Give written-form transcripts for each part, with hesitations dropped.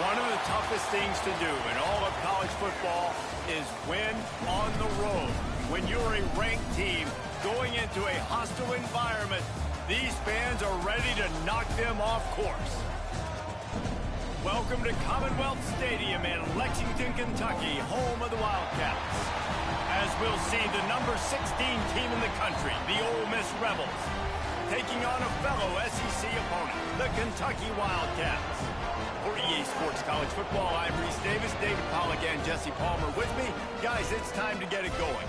One of the toughest things to do in all of college football is win on the road. When you're a ranked team going into a hostile environment, these fans are ready to knock them off course. Welcome to Commonwealth Stadium in Lexington, Kentucky, home of the Wildcats. As we'll see the number 16 team in the country, the Ole Miss Rebels, taking on a fellow SEC opponent, the Kentucky Wildcats. For EA Sports College Football, I'm Reese Davis, David Pollack, and Jesse Palmer with me. Guys, it's time to get it going.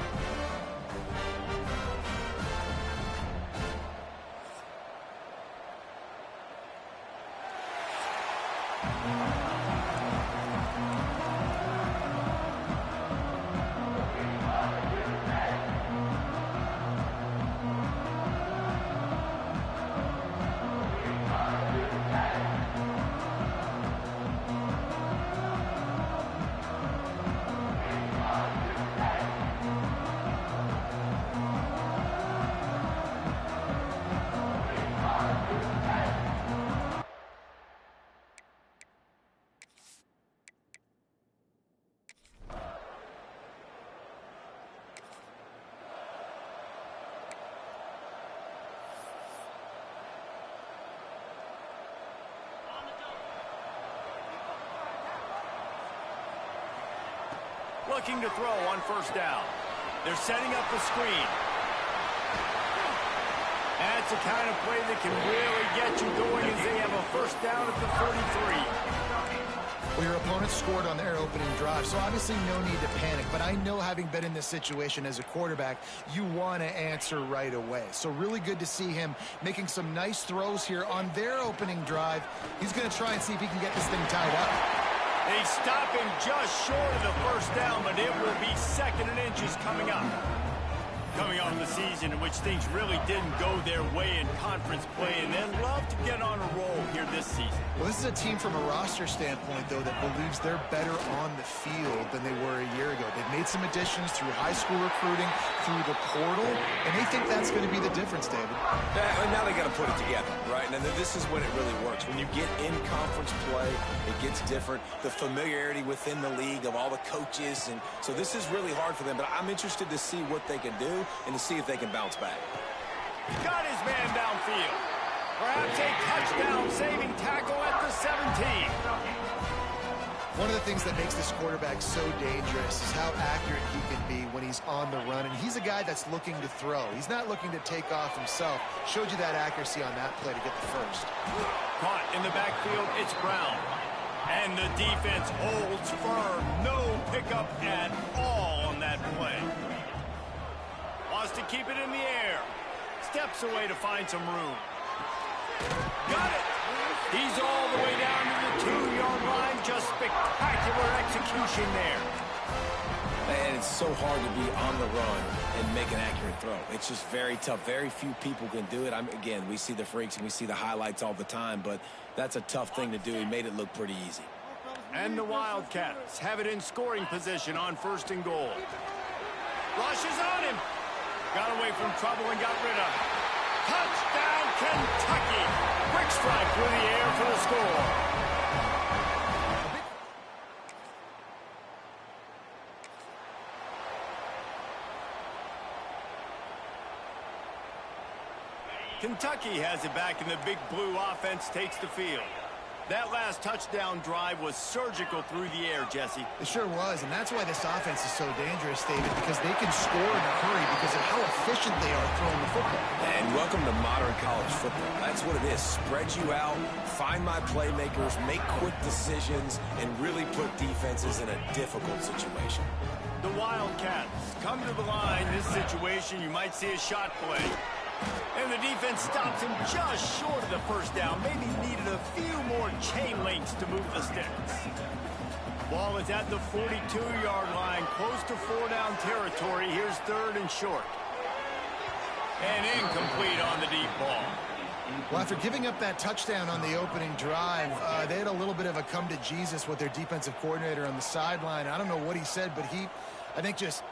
Looking to throw on first down. They're setting up the screen. That's the kind of play that can really get you going as they have a first down at the 43. Well, your opponent scored on their opening drive, so obviously no need to panic. But I know, having been in this situation as a quarterback, you want to answer right away. So really good to see him making some nice throws here on their opening drive. He's going to try and see if he can get this thing tied up. They stop him just short of the first down, but it will be second and inches coming up. Coming off the season in which things really didn't go their way in conference play, and they'd love to get on a roll here this season. Well, this is a team from a roster standpoint, though, that believes they're better on the field than they were a year ago. They've made some additions through high school recruiting, through the portal, and they think that's going to be the difference, David. Now they got to put it together, right? And this is when it really works. When you get in conference play, it gets different. The familiarity within the league of all the coaches, and so this is really hard for them. But I'm interested to see what they can do and to see if they can bounce back. Got his man downfield. Perhaps a touchdown-saving tackle at the 17. One of the things that makes this quarterback so dangerous is how accurate he can be when he's on the run. And he's a guy that's looking to throw. He's not looking to take off himself. Showed you that accuracy on that play to get the first. Caught in the backfield, it's Brown. And the defense holds firm. No pickup at all on that play. Wants to keep it in the air. Steps away to find some room. Got it. He's all the way down to the 2-yard line. Just spectacular execution there. And it's so hard to be on the run and make an accurate throw. It's just very tough. Very few people can do it. Again, we see the freaks and we see the highlights all the time, but that's a tough thing to do. He made it look pretty easy. And the Wildcats have it in scoring position on first and goal. Rushes on him. Got away from trouble and got rid of it. Touchdown, Kentucky. Quick strike through the air for the score. Kentucky has it back, and the big blue offense takes the field. That last touchdown drive was surgical through the air, Jesse. It sure was, and that's why this offense is so dangerous, David, because they can score in a hurry because of how efficient they are throwing the football. And welcome to modern college football. That's what it is. Spread you out, find my playmakers, make quick decisions, and really put defenses in a difficult situation. The Wildcats come to the line. This situation, you might see a shot play. And the defense stops him just short of the first down. Maybe needed a few more chain links to move the sticks. Ball is at the 42-yard line, close to 4-down territory. Here's third and short. And incomplete on the deep ball. Well, after giving up that touchdown on the opening drive, they had a little bit of a come to Jesus with their defensive coordinator on the sideline. I don't know what he said, but he, I think, just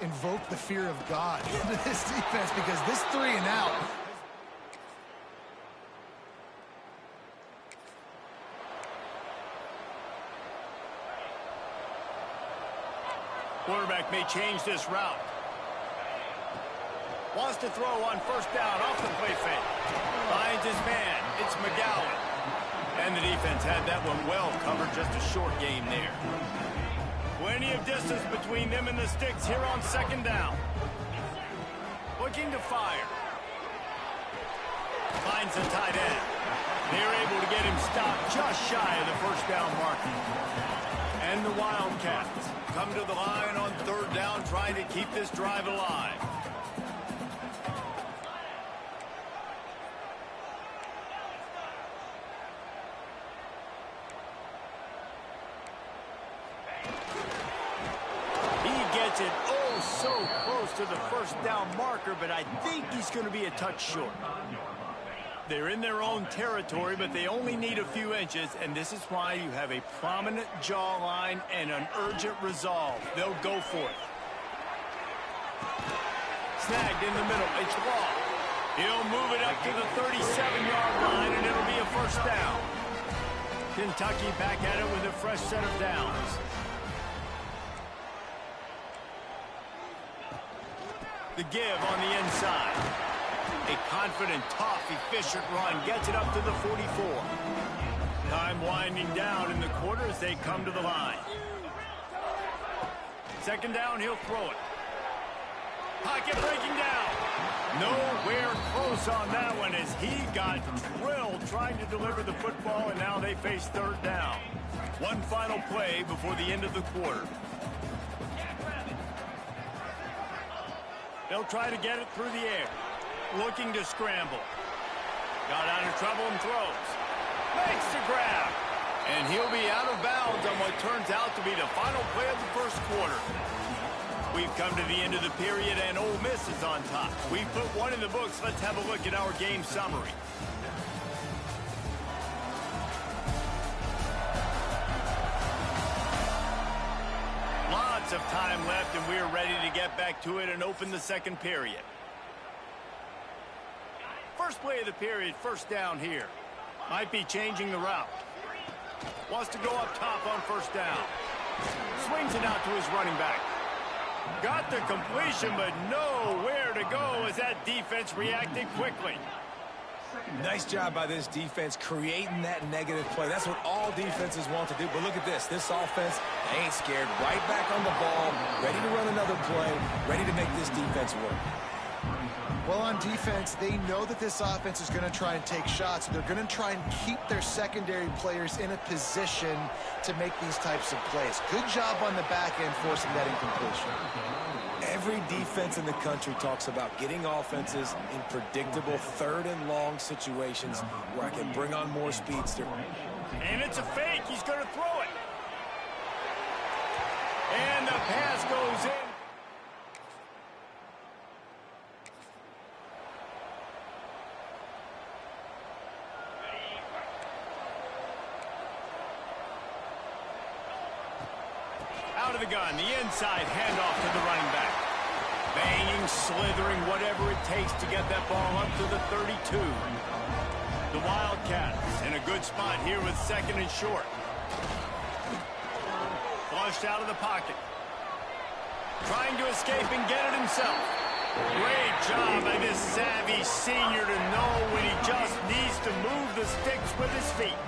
invoked the fear of God into this defense, because this 3 and out. Quarterback may change this route. Wants to throw on first down off the play fake. Finds his man. It's McGowan. And the defense had that one well covered. Just a short game there. Plenty of distance between them and the sticks here on second down. Looking to fire. Finds the tight end. They're able to get him stopped just shy of the first down marker. And the Wildcats come to the line on third down, trying to keep this drive alive. He gets it so close to the first down marker, but I think he's going to be a touch short. They're in their own territory, but they only need a few inches, and this is why you have a prominent jawline and an urgent resolve. They'll go for it. Snagged in the middle. It's Law. He'll move it up to the 37-yard line, and it'll be a first down. Kentucky back at it with a fresh set of downs. The give on the inside. A confident, tough, efficient run gets it up to the 44. Time winding down in the quarter as they come to the line. Second down, he'll throw it. Pocket breaking down. Nowhere close on that one as he got drilled trying to deliver the football, and now they face third down. One final play before the end of the quarter. They'll try to get it through the air. Looking to scramble. Got out of trouble and throws. Makes the grab. And he'll be out of bounds on what turns out to be the final play of the first quarter. We've come to the end of the period, and Ole Miss is on top. We've put one in the books. Let's have a look at our game summary. Lots of time left, and we're ready to get back to it and open the second period. First play of the period, first down here. Might be changing the route. Wants to go up top on first down. Swings it out to his running back. Got the completion, but nowhere to go as that defense reacted quickly. Nice job by this defense creating that negative play. That's what all defenses want to do. But look at this. This offense ain't scared. Right back on the ball, ready to run another play, ready to make this defense work. Well, on defense, they know that this offense is going to try and take shots. They're going to try and keep their secondary players in a position to make these types of plays. Good job on the back end forcing that incompletion. Every defense in the country talks about getting offenses in predictable third and long situations where I can bring on more speedster. And it's a fake. He's going to throw it. And the pass goes in. Out of the gun, the inside handoff to the running back. Banging, slithering, whatever it takes to get that ball up to the 32. The Wildcats in a good spot here with second and short. Flushed out of the pocket. Trying to escape and get it himself. Great job by this savvy senior to know when he just needs to move the sticks with his feet.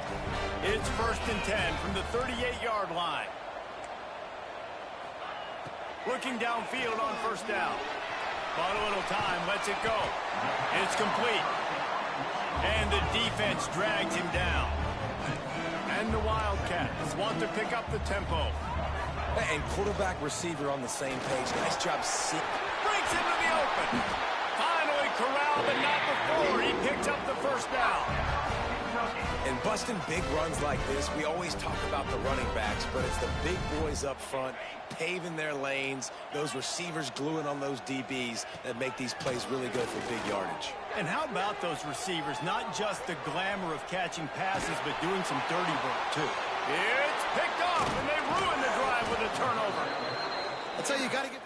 It's 1st and 10 from the 38-yard line. Looking downfield on first down. Bought a little time, lets it go. It's complete. And the defense drags him down. And the Wildcats want to pick up the tempo. And quarterback receiver on the same page. Nice job. Breaks into the open. Finally corralled, but not before. He picks up the first down. And busting big runs like this, we always talk about the running backs, but it's the big boys up front, paving their lanes, those receivers gluing on those DBs that make these plays really go for big yardage. And how about those receivers? Not just the glamour of catching passes, but doing some dirty work, too. It's picked off, and they ruin the drive with a turnover. That's how you got to get...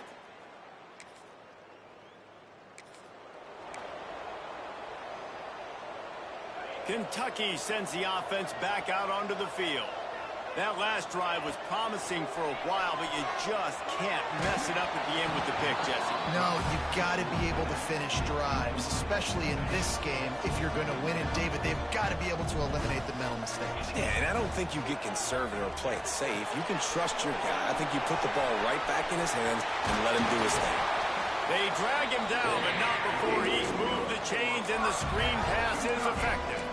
Kentucky sends the offense back out onto the field. That last drive was promising for a while, but you just can't mess it up at the end with the pick, Jesse. No, you've got to be able to finish drives, especially in this game. If you're going to win it, David, they've got to be able to eliminate the mental mistakes. Yeah, and I don't think you get conservative or play it safe. You can trust your guy. I think you put the ball right back in his hands and let him do his thing. They drag him down, but not before he's moved the chains, and the screen pass is effective.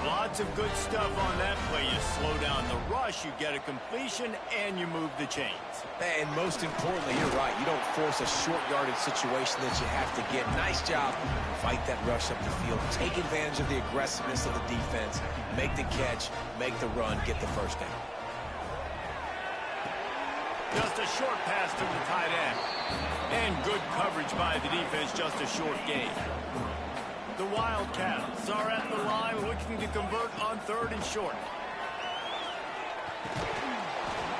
Lots of good stuff on that play. You slow down the rush, you get a completion, and you move the chains. And most importantly, you're right. You don't force a short yardage situation that you have to get. Nice job. Fight that rush up the field. Take advantage of the aggressiveness of the defense. Make the catch, make the run, get the first down. Just a short pass to the tight end. And good coverage by the defense, just a short gain. The Wildcats are at the line looking to convert on 3rd and short.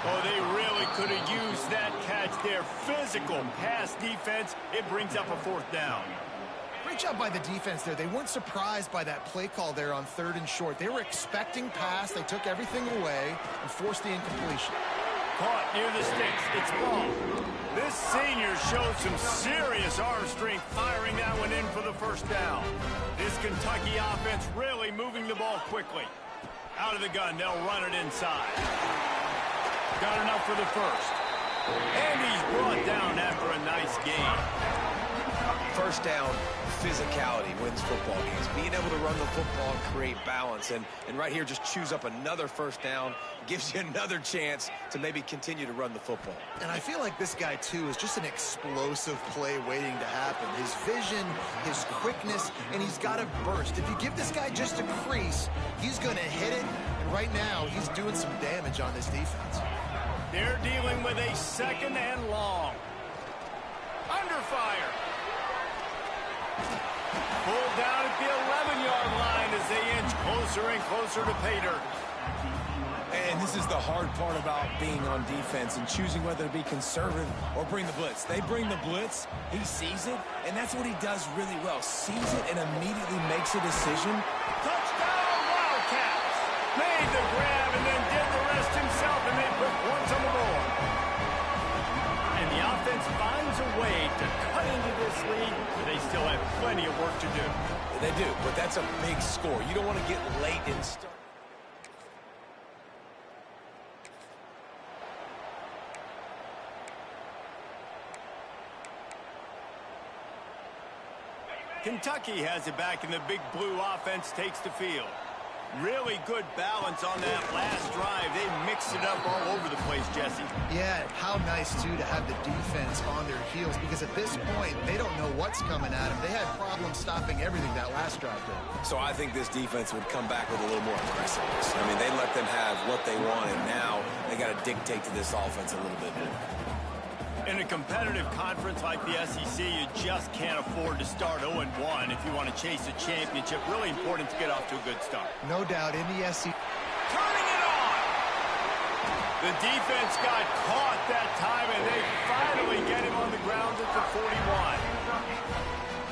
Oh, they really could have used that catch there. Physical pass defense. It brings up a 4th down. Great job by the defense there. They weren't surprised by that play call there on 3rd and short. They were expecting pass. They took everything away and forced the incompletion. Caught near the sticks. It's ball. This senior showed some serious arm strength firing that one in for the first down. This Kentucky offense really moving the ball quickly. Out of the gun, they'll run it inside. Got enough for the first. And he's brought down after a nice gain. First down, physicality wins football games. Being able to run the football and create balance. And right here, just choose up another first down. Gives you another chance to maybe continue to run the football. And I feel like this guy, too, is just an explosive play waiting to happen. His vision, his quickness, and he's got a burst. If you give this guy just a crease, he's going to hit it. And right now, he's doing some damage on this defense. They're dealing with a 2nd and long. Under fire. Pulled down at the 11-yard line as they inch closer and closer to pay dirt. And this is the hard part about being on defense and choosing whether to be conservative or bring the blitz. They bring the blitz, he sees it, and that's what he does really well. Sees it and immediately makes a decision. Touchdown, Wildcats! Made the grab and then did the rest himself, and they put points on the board. And the offense finds a way to cut into this lead, but they still have plenty of work to do. They do, but that's a big score. You don't want to get late and start. Kentucky has it back, and the big blue offense takes the field. Really good balance on that last drive. They mixed it up all over the place, Jesse. Yeah, how nice, too, to have the defense on their heels, because at this point, they don't know what's coming at them. They had problems stopping everything that last drive did. So I think this defense would come back with a little more aggressiveness. I mean, they let them have what they want, and now they got to dictate to this offense a little bit more. In a competitive conference like the SEC, you just can't afford to start 0-1 if you want to chase a championship. Really important to get off to a good start. No doubt in the SEC. Turning it on! The defense got caught that time, and they finally get him on the ground at the 41.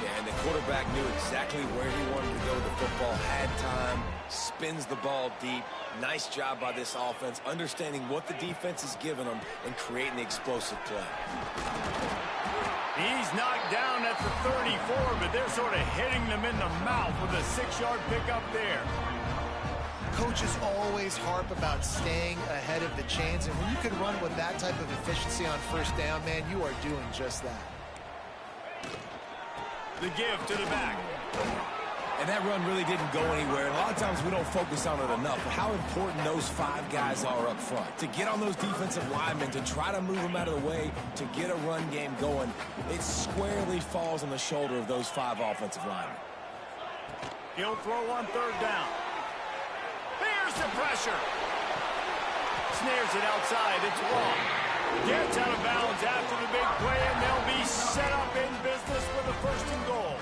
Yeah, and the quarterback knew exactly where he wanted to go with the football, had time, spins the ball deep. Nice job by this offense, understanding what the defense is giving them and creating the explosive play. He's knocked down at the 34, but they're sort of hitting them in the mouth with a 6-yard pickup there. Coaches always harp about staying ahead of the chains, and when you can run with that type of efficiency on first down, man, you are doing just that. The give to the back. And that run really didn't go anywhere. And a lot of times we don't focus on it enough. But how important those 5 guys are up front. To get on those defensive linemen, to try to move them out of the way, to get a run game going, it squarely falls on the shoulder of those 5 offensive linemen. He'll throw on 3rd down. Here's the pressure. Snares it outside. It's wrong. Gets out of bounds after the big play, and they'll be set up in business with a 1st and goal.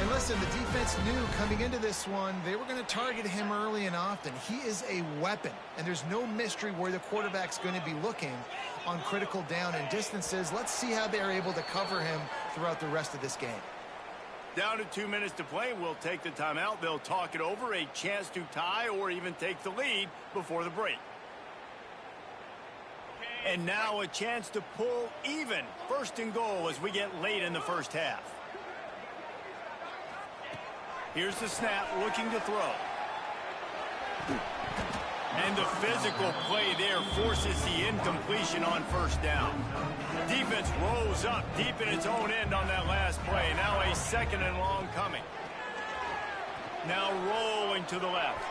And listen, the defense knew coming into this one, they were going to target him early and often. He is a weapon, and there's no mystery where the quarterback's going to be looking on critical down and distances. Let's see how they're able to cover him throughout the rest of this game. Down to 2 minutes to play. We'll take the timeout. They'll talk it over. A chance to tie or even take the lead before the break. And now a chance to pull even. First and goal as we get late in the first half. Here's the snap, looking to throw. And the physical play there forces the incompletion on first down. Defense rolls up deep in its own end on that last play. Now a second and long coming. Now rolling to the left.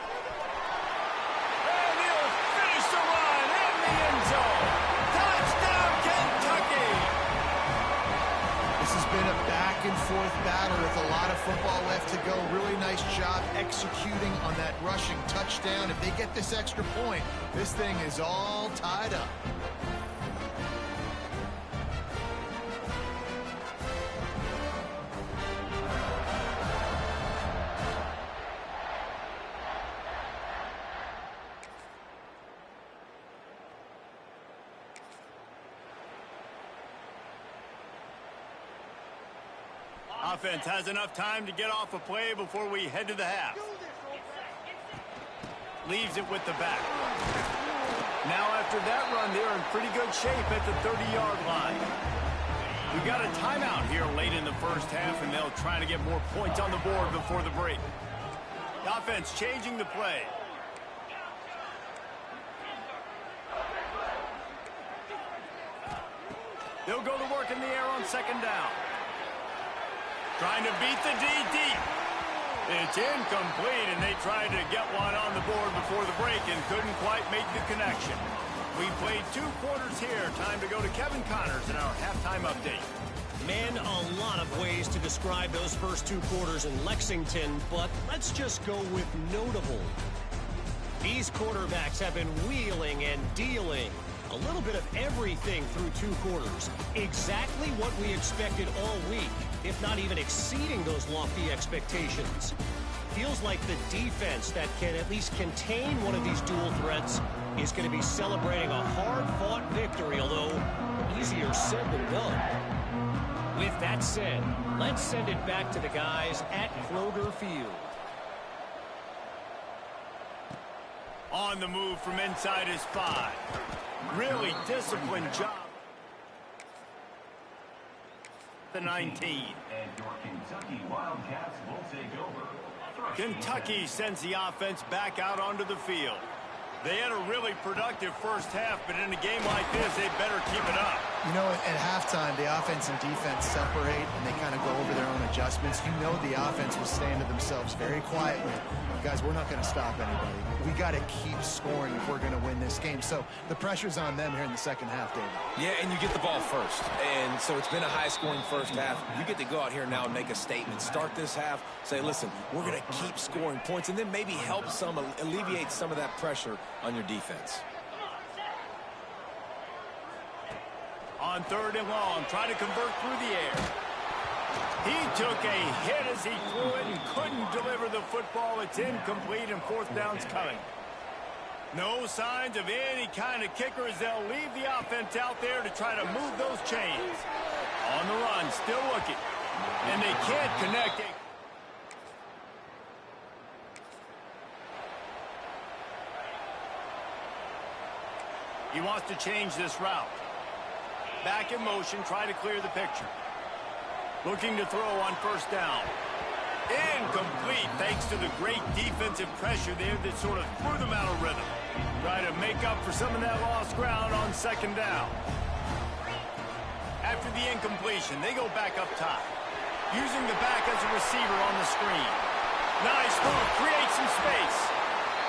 And he'll finish the run in the end zone. Touchdown, Kentucky! This has been a back-and-forth battle with a lot of football left to go. Really nice job executing on that rushing touchdown. If they get this extra point, this thing is all tied up. Offense has enough time to get off a play before we head to the half. Leaves it with the back. Now after that run, they're in pretty good shape at the 30-yard line. We've got a timeout here late in the first half, and they'll try to get more points on the board before the break. The offense changing the play. They'll go to work in the air on second down. Trying to beat the D deep. It's incomplete, and they tried to get one on the board before the break and couldn't quite make the connection. We played 2 quarters here. Time to go to Kevin Connors in our halftime update. Man, a lot of ways to describe those first 2 quarters in Lexington, but let's just go with notable. These quarterbacks have been wheeling and dealing. A little bit of everything through 2 quarters. Exactly what we expected all week, if not even exceeding those lofty expectations. Feels like the defense that can at least contain one of these dual threats is going to be celebrating a hard-fought victory, although easier said than done. With that said, let's send it back to the guys at Kroger Field. On the move from inside his 5. Really disciplined job. The 19. And your Kentucky Wildcats will take over. Kentucky sends the offense back out onto the field. They had a really productive first half, but in a game like this, they better keep it up. You know, at halftime, the offense and defense separate, and they kind of go over their own adjustments. You know the offense was saying to themselves very quietly, guys, we're not going to stop anybody. We got to keep scoring if we're going to win this game. So the pressure's on them here in the second half, David. Yeah, and you get the ball first. And so it's been a high-scoring first half. You get to go out here now and make a statement. Start this half, say, listen, we're going to keep scoring points, and then maybe help some, alleviate some of that pressure on your defense. On third and long, trying to convert through the air. He took a hit as he threw it and couldn't deliver the football. It's incomplete, and fourth down's coming. No signs of any kind of kicker as they'll leave the offense out there to try to move those chains. On the run, still looking. And they can't connect it. He wants to change this route. Back in motion, try to clear the picture. Looking to throw on first down. Incomplete thanks to the great defensive pressure there that sort of threw them out of rhythm. Try to make up for some of that lost ground on second down. After the incompletion, they go back up top. Using the back as a receiver on the screen. Nice move, creates some space.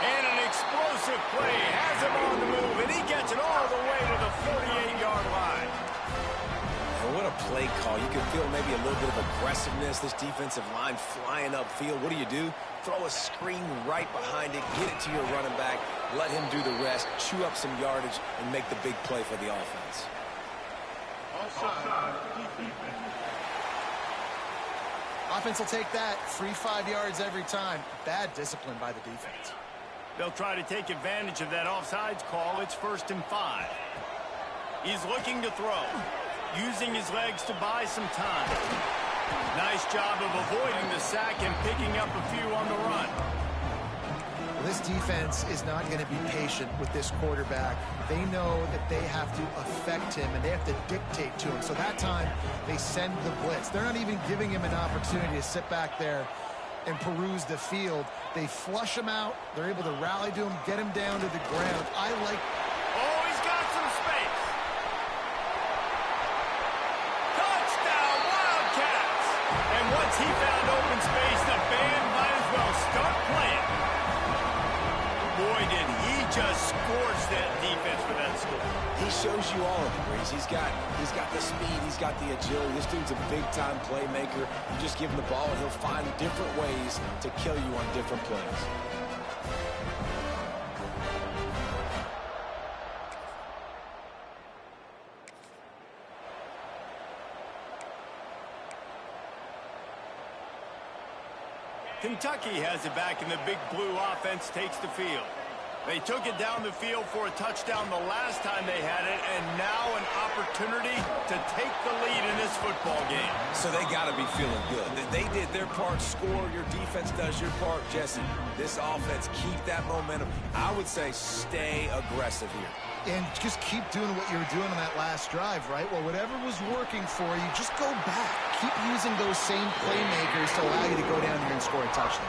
And an explosive play has him on the move, and he gets it all the way to the 48-yard line. Well, what a play call. You can feel maybe a little bit of aggressiveness, this defensive line flying upfield. What do? Throw a screen right behind it, get it to your running back, let him do the rest, chew up some yardage, and make the big play for the offense. Offense will take that. Free 5 yards every time. Bad discipline by the defense. They'll try to take advantage of that offsides call. It's 1st and 5. He's looking to throw, using his legs to buy some time. Nice job of avoiding the sack and picking up a few on the run. This defense is not going to be patient with this quarterback. They know that they have to affect him, and they have to dictate to him. So that time, they send the blitz. They're not even giving him an opportunity to sit back there and peruse the field. They flush him out. They're able to rally to him, get him down to the ground. Oh, he's got some space. Touchdown, Wildcats! And once he found open space, the band might as well start playing. Boy, did he just scorch that defense for that score. He shows you all of it, Breeze. He's got the speed, he's got the agility. This dude's a big-time playmaker. You just give him the ball, and he'll find different ways to kill you on different plays. Kentucky has it back, and the big blue offense takes the field. They took it down the field for a touchdown the last time they had it, and now an opportunity to take the lead in this football game. So they got to be feeling good. They did their part, score. Your defense does your part. Jesse, this offense, keep that momentum. I would say stay aggressive here. And just keep doing what you were doing on that last drive, right? Well, whatever was working for you, just go back. Keep using those same playmakers to allow you to go down here and score a touchdown.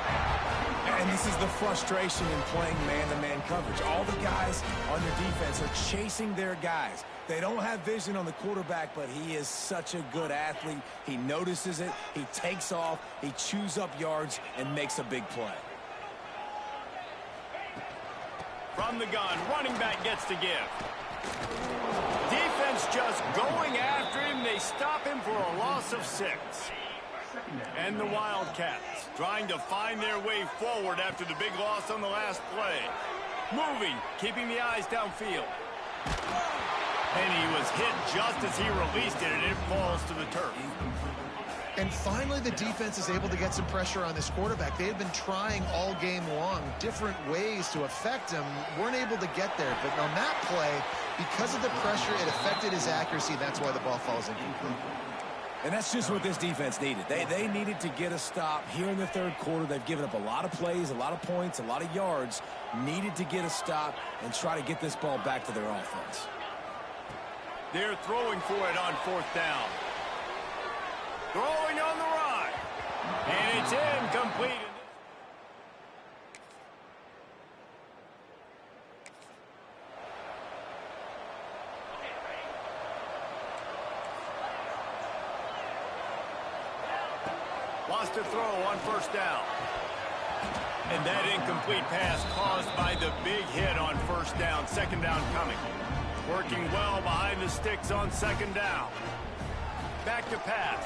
And this is the frustration in playing man-to-man coverage. All the guys on your defense are chasing their guys. They don't have vision on the quarterback, but he is such a good athlete. He notices it, he takes off, he chews up yards, and makes a big play. From the gun, running back gets to give. Defense just going after him. They stop him for a loss of 6. And the Wildcats trying to find their way forward after the big loss on the last play. Moving, keeping the eyes downfield. And he was hit just as he released it, and it falls to the turf. And finally, the defense is able to get some pressure on this quarterback. They had been trying all game long different ways to affect him. Weren't able to get there. But on that play, because of the pressure, it affected his accuracy. That's why the ball falls incomplete. And that's just what this defense needed. They needed to get a stop here in the third quarter. They've given up a lot of plays, a lot of points, a lot of yards. Needed to get a stop and try to get this ball back to their offense. They're throwing for it on 4th down. Throwing on the run. And it's incomplete. Lost to throw on 1st down. And that incomplete pass caused by the big hit on 1st down. 2nd down coming. Working well behind the sticks on 2nd down. Back to pass.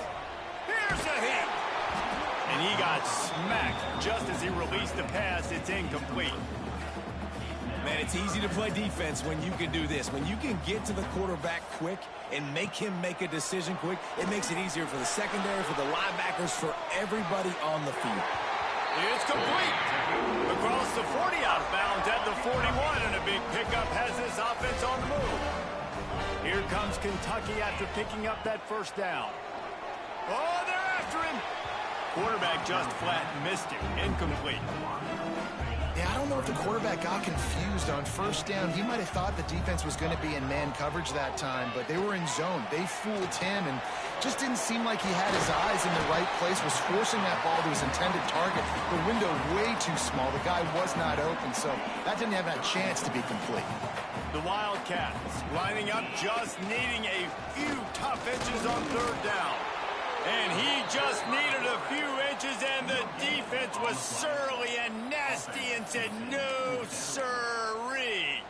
Here's a hit. And he got smacked just as he released the pass. It's incomplete. Man, it's easy to play defense when you can do this. When you can get to the quarterback quick and make him make a decision quick, it makes it easier for the secondary, for the linebackers, for everybody on the field. It's complete. Across the 40 out of bounds at the 41, and a big pickup has this offense on the move. Here comes Kentucky after picking up that 1st down. Oh, they're after him. Quarterback just flat missed him. Incomplete. Yeah, I don't know if the quarterback got confused on 1st down. He might have thought the defense was going to be in man coverage that time, but they were in zone. They fooled him, and just didn't seem like he had his eyes in the right place, was forcing that ball to his intended target. The window way too small. The guy was not open, so that didn't have that chance to be complete. The Wildcats lining up, just needing a few tough inches on 3rd down. And he just needed a few inches, and the defense was surly and nasty and said, no, sirree.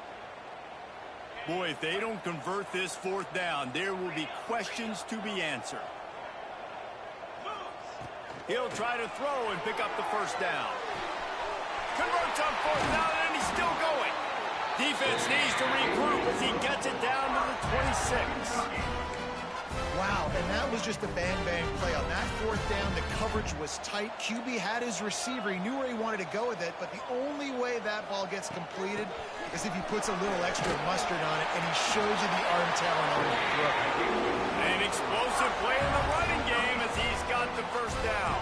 Boy, if they don't convert this 4th down, there will be questions to be answered. He'll try to throw and pick up the 1st down. Converts on 4th down, and he's still going. Defense needs to regroup as he gets it down to the 26. Wow, Wow, and that was just a bang-bang play. On that fourth down, the coverage was tight. QB had his receiver. He knew where he wanted to go with it, but the only way that ball gets completed is if he puts a little extra mustard on it, and he shows you the arm talent on the throw. An explosive play in the running game as he's got the first down.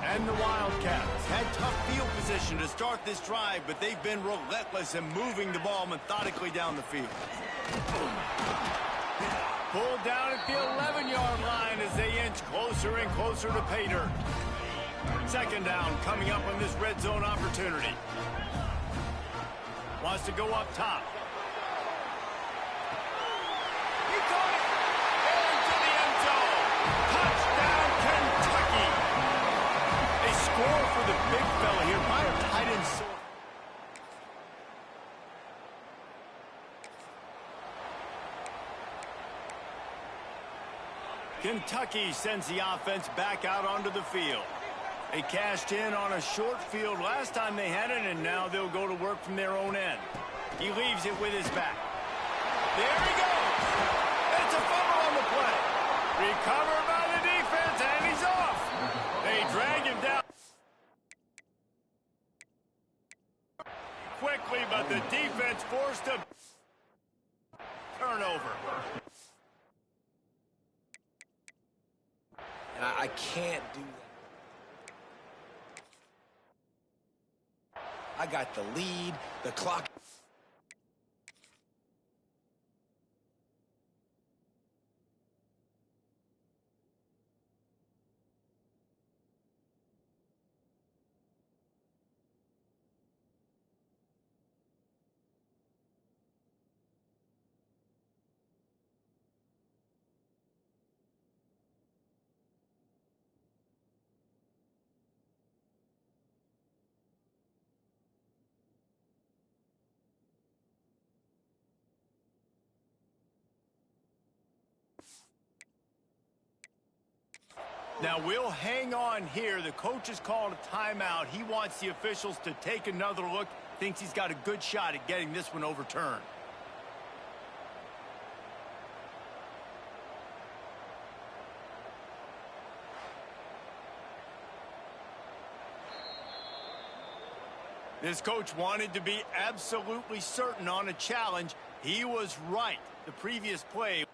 And the Wildcats had tough field position to start this drive, but they've been relentless in moving the ball methodically down the field. Pulled down at the 11-yard line as they inch closer and closer to pay dirt. Second down coming up on this red zone opportunity. Wants to go up top. He caught it! Into the end zone! Touchdown, Kentucky! A score for the big fella here by a tight end. Kentucky sends the offense back out onto the field. They cashed in on a short field last time they had it, and now they'll go to work from their own end. He leaves it with his back. There he goes! It's a fumble on the play. Recovered by the defense, and he's off. They drag him down quickly, but the defense forced a turnover. And I can't do that. I got the lead, the clock. Now, we'll hang on here. The coach has called a timeout. He wants the officials to take another look. Thinks he's got a good shot at getting this one overturned. This coach wanted to be absolutely certain on a challenge. He was right. The previous play.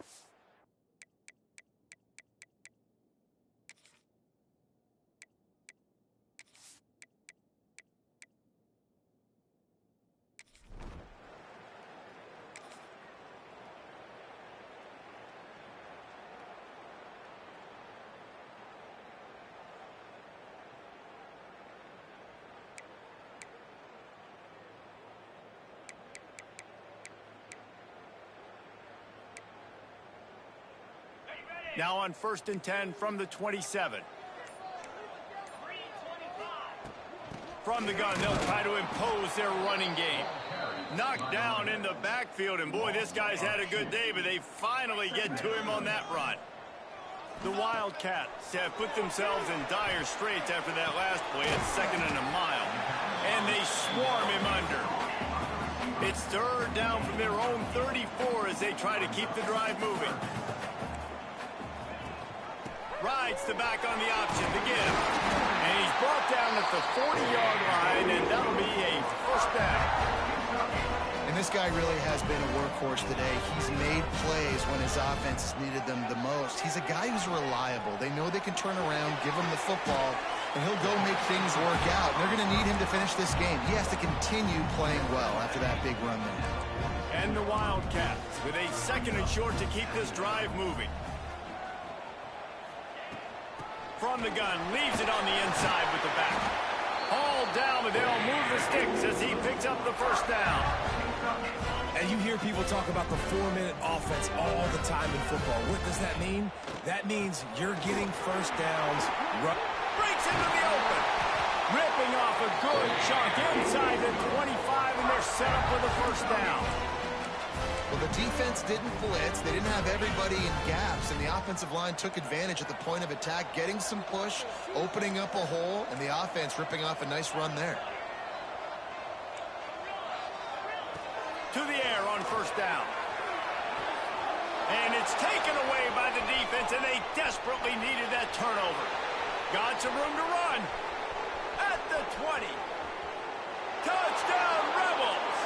Now on 1st and 10 from the 27. From the gun, they'll try to impose their running game. Knocked down in the backfield, and boy, this guy's had a good day, but they finally get to him on that run. The Wildcats have put themselves in dire straits after that last play at 2nd and a mile, and they swarm him under. It's 3rd down from their own 34 as they try to keep the drive moving. Rides the back on the option to give. And he's brought down at the 40-yard line, and that'll be a first down. And this guy really has been a workhorse today. He's made plays when his offense has needed them the most. He's a guy who's reliable. They know they can turn around, give him the football, and he'll go make things work out. And they're going to need him to finish this game. He has to continue playing well after that big run there. And the Wildcats with a 2nd and short to keep this drive moving. From the gun, leaves it on the inside with the back. Hauled down, but they'll move the sticks as he picks up the first down. And you hear people talk about the 4-minute offense all the time in football. What does that mean? That means you're getting first downs. Breaks into the open. Ripping off a good chunk inside the 25, and they're set up for the first down. Well, the defense didn't blitz. They didn't have everybody in gaps, and the offensive line took advantage at the point of attack, getting some push, opening up a hole, and the offense ripping off a nice run there. To the air on first down. And it's taken away by the defense, and they desperately needed that turnover. Got some room to run. At the 20. Touchdown, Rebels!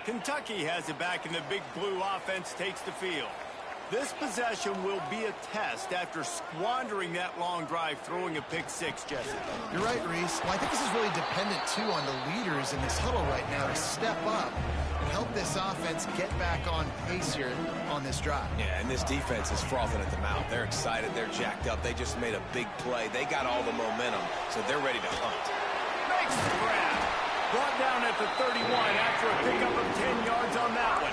Kentucky has it back, and the big blue offense takes the field. This possession will be a test after squandering that long drive, throwing a pick six, Jesse. You're right, Reese. Well, I think this is really dependent, too, on the leaders in this huddle right now to step up and help this offense get back on pace here on this drive. Yeah, and this defense is frothing at the mouth. They're excited. They're jacked up. They just made a big play. They got all the momentum, so they're ready to hunt. Makes the grab. Brought down at the 31 after a pickup of 10 yards on that one.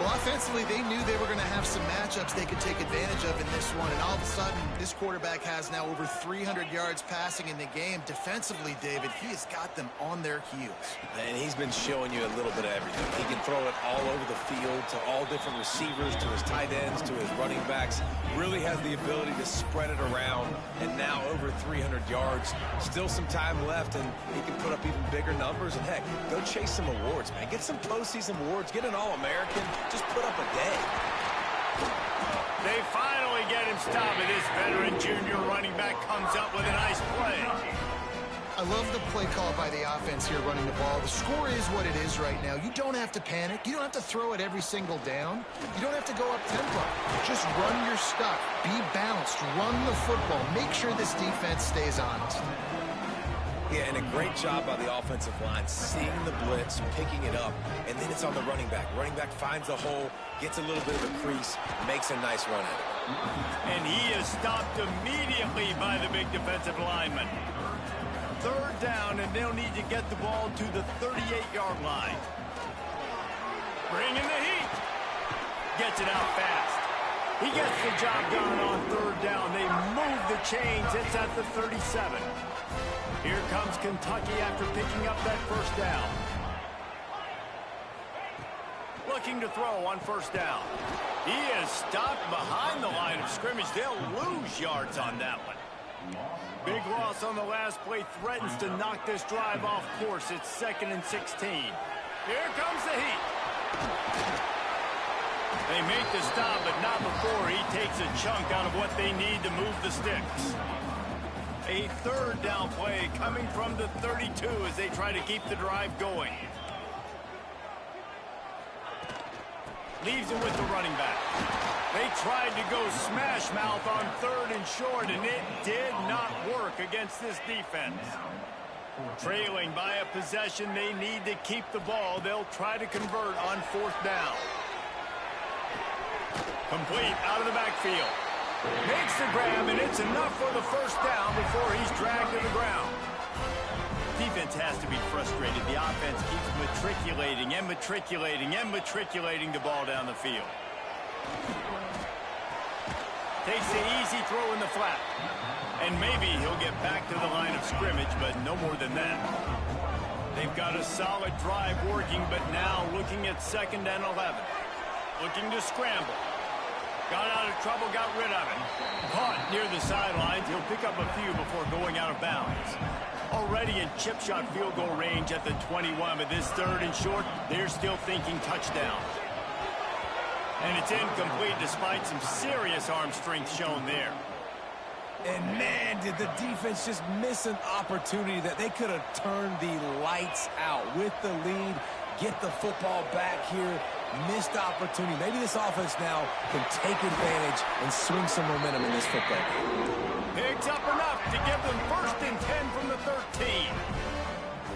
Well, offensively, they knew they were going to have some matchups they could take advantage of in this one, and all of a sudden, this quarterback has now over 300 yards passing in the game. Defensively, David, he has got them on their heels. And he's been showing you a little bit of everything. He can throw it all over the field to all different receivers, to his tight ends, to his running backs. Really has the ability to spread it around, and now over 300 yards. Still some time left, and he can put up even bigger numbers. And, heck, go chase some awards, man. Get some postseason awards. Get an All-American. Just put up a day. They finally get him stopped, and this veteran junior running back comes up with a nice play. I love the play call by the offense here running the ball. The score is what it is right now. You don't have to panic. You don't have to throw it every single down. You don't have to go up tempo. Just run your stuff. Be balanced. Run the football. Make sure this defense stays honest. Yeah, and a great job by the offensive line, seeing the blitz, picking it up, and then it's on the running back. Running back finds the hole, gets a little bit of a crease, makes a nice run at it. And he is stopped immediately by the big defensive lineman. Third down, and they'll need to get the ball to the 38-yard line. Bringing the heat. Gets it out fast. He gets the job done on third down. They move the chains. It's at the 37. Here comes Kentucky after picking up that first down. Looking to throw on first down. He is stopped behind the line of scrimmage. They'll lose yards on that one. Big loss on the last play, threatens to knock this drive off course. It's 2nd and 16. Here comes the heat. They make the stop, but not before he takes a chunk out of what they need to move the sticks. A third down play coming from the 32 as they try to keep the drive going. Leaves it with the running back. They tried to go smash mouth on 3rd and short, and it did not work against this defense. Trailing by a possession, they need to keep the ball. They'll try to convert on 4th down. Complete out of the backfield. Makes the grab, and it's enough for the first down before he's dragged to the ground. Defense has to be frustrated. The offense keeps matriculating and matriculating and matriculating the ball down the field. Takes the easy throw in the flat. And maybe he'll get back to the line of scrimmage, but no more than that. They've got a solid drive working, but now looking at 2nd and 11. Looking to scramble. Got out of trouble, got rid of it. Caught near the sidelines. He'll pick up a few before going out of bounds. Already in chip shot field goal range at the 21, but this 3rd and short, they're still thinking touchdown. And it's incomplete despite some serious arm strength shown there. And, man, did the defense just miss an opportunity that they could have turned the lights out with the lead, get the football back here. Missed opportunity. Maybe this offense now can take advantage and swing some momentum in this football game. Picks up enough to give them 1st and 10 from the 13.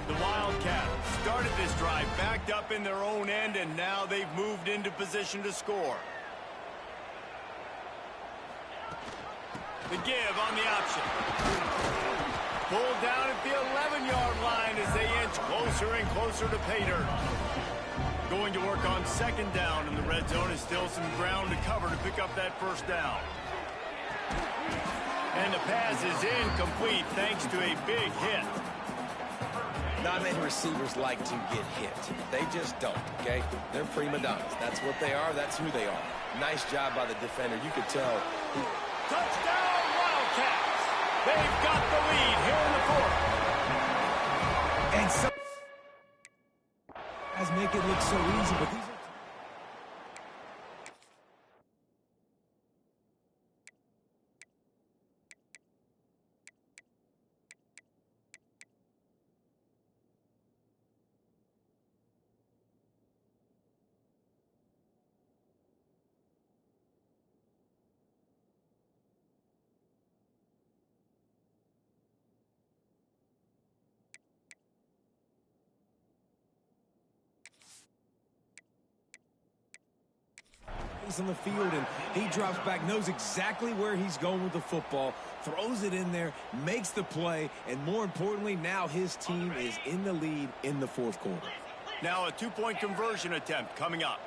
The Wildcats started this drive backed up in their own end, and now they've moved into position to score. The give on the option. Pulled down at the 11-yard line as they inch closer and closer to pay dirt. Going to work on 2nd down in the red zone. Is still some ground to cover to pick up that first down. And the pass is incomplete thanks to a big hit. Not many receivers like to get hit. They just don't, okay? They're prima donnas. That's what they are. That's who they are. Nice job by the defender. You could tell. Touchdown, Wildcats! They've got the lead here in the 4th. And so Guys make it look so easy, but these are... He's on the field, and he drops back, knows exactly where he's going with the football, throws it in there, makes the play, and more importantly, now his team is in the lead in the fourth quarter. Now a two-point conversion attempt coming up.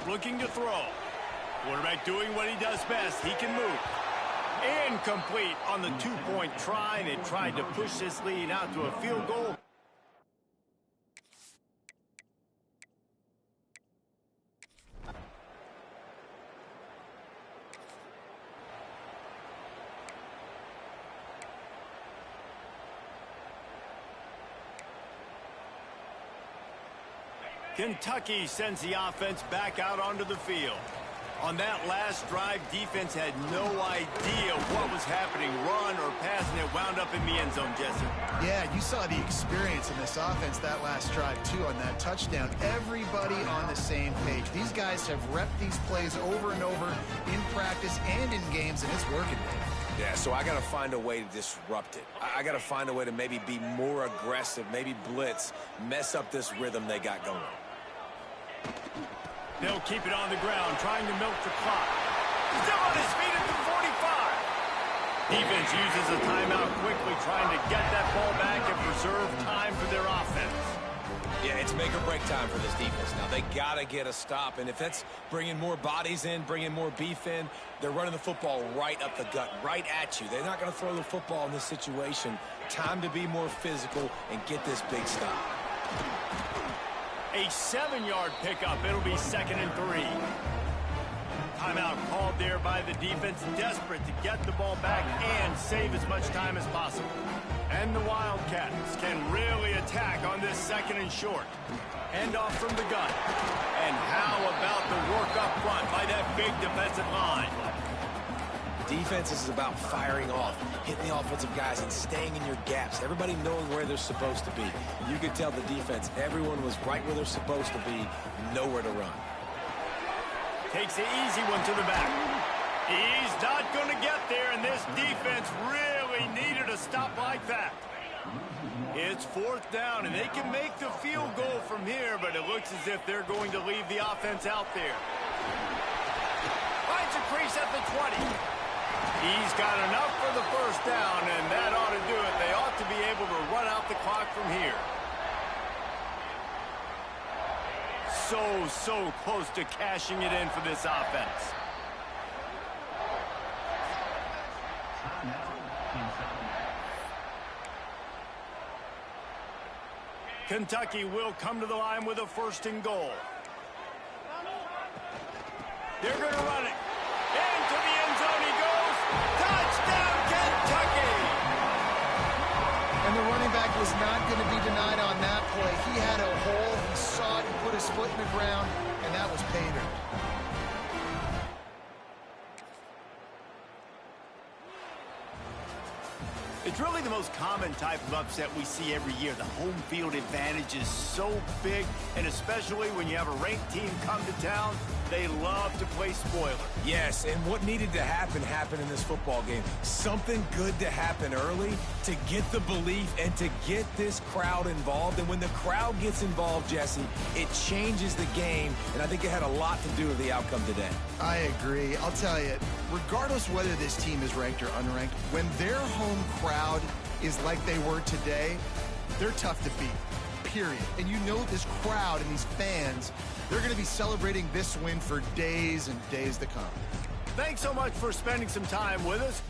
Looking to throw. Quarterback doing what he does best. He can move. Incomplete on the two-point try. They tried to push this lead out to a field goal. Kentucky sends the offense back out onto the field. On that last drive, defense had no idea what was happening, run or pass, and it wound up in the end zone, Jesse. Yeah, you saw the experience in this offense that last drive, too, on that touchdown. Everybody on the same page. These guys have repped these plays over and over in practice and in games, and it's working. Yeah, so I got to find a way to disrupt it. I got to find a way to maybe be more aggressive, maybe blitz, mess up this rhythm they got going. They'll keep it on the ground, trying to milk the clock. Still on his feet at the 45. Defense uses a timeout quickly, trying to get that ball back and preserve time for their offense. Yeah, it's make or break time for this defense. Now, they got to get a stop, and if that's bringing more bodies in, bringing more beef in, they're running the football right up the gut, right at you. They're not going to throw the football in this situation. Time to be more physical and get this big stop. A 7-yard pickup. It'll be 2nd and 3. Timeout called there by the defense, desperate to get the ball back and save as much time as possible. And the Wildcats can really attack on this 2nd and short. Hand off from the gun. And how about the work up front by that big defensive line? Defense is about firing off, hitting the offensive guys, and staying in your gaps. Everybody knowing where they're supposed to be. You could tell the defense, everyone was right where they're supposed to be, nowhere to run. Takes the easy one to the back. He's not going to get there, and this defense really needed a stop like that. It's 4th down, and they can make the field goal from here, but it looks as if they're going to leave the offense out there. Finds a crease at the 20. He's got enough for the 1st down, and that ought to do it. They ought to be able to run out the clock from here. So close to cashing it in for this offense. Kentucky will come to the line with a 1st and goal. They're going to run it. Into the end zone he goes. Touchdown, Kentucky! And the running back was not going to be denied on that play. He had a hole. He saw it. He put his foot in the ground, and that was pay dirt. It's really the most common type of upset we see every year. The home field advantage is so big, and especially when you have a ranked team come to town, they love to play spoiler. Yes, and what needed to happen happened in this football game. Something good to happen early to get the belief and to get this crowd involved. And when the crowd gets involved, Jesse, it changes the game, and I think it had a lot to do with the outcome today. I agree. I'll tell you, regardless whether this team is ranked or unranked, when their home crowd is like they were today, they're tough to beat, period. And you know this crowd and these fans, they're going to be celebrating this win for days and days to come. Thanks so much for spending some time with us.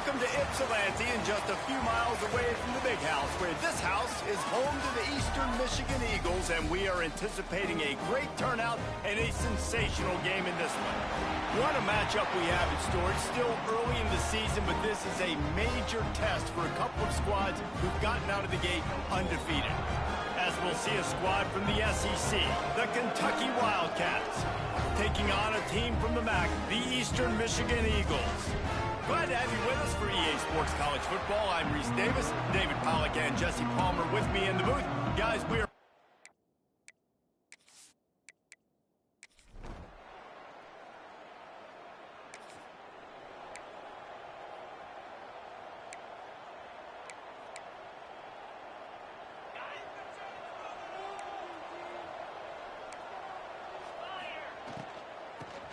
Welcome to Ypsilanti, and just a few miles away from the big house, where this house is home to the Eastern Michigan Eagles, and we are anticipating a great turnout and a sensational game in this one. What a matchup we have in store. It's still early in the season, but this is a major test for a couple of squads who've gotten out of the gate undefeated. As we'll see a squad from the SEC, the Kentucky Wildcats, taking on a team from the MAC, the Eastern Michigan Eagles. Glad to have you with us for EA Sports College Football. I'm Reese Davis, David Pollack and Jesse Palmer with me in the booth. Guys, we are...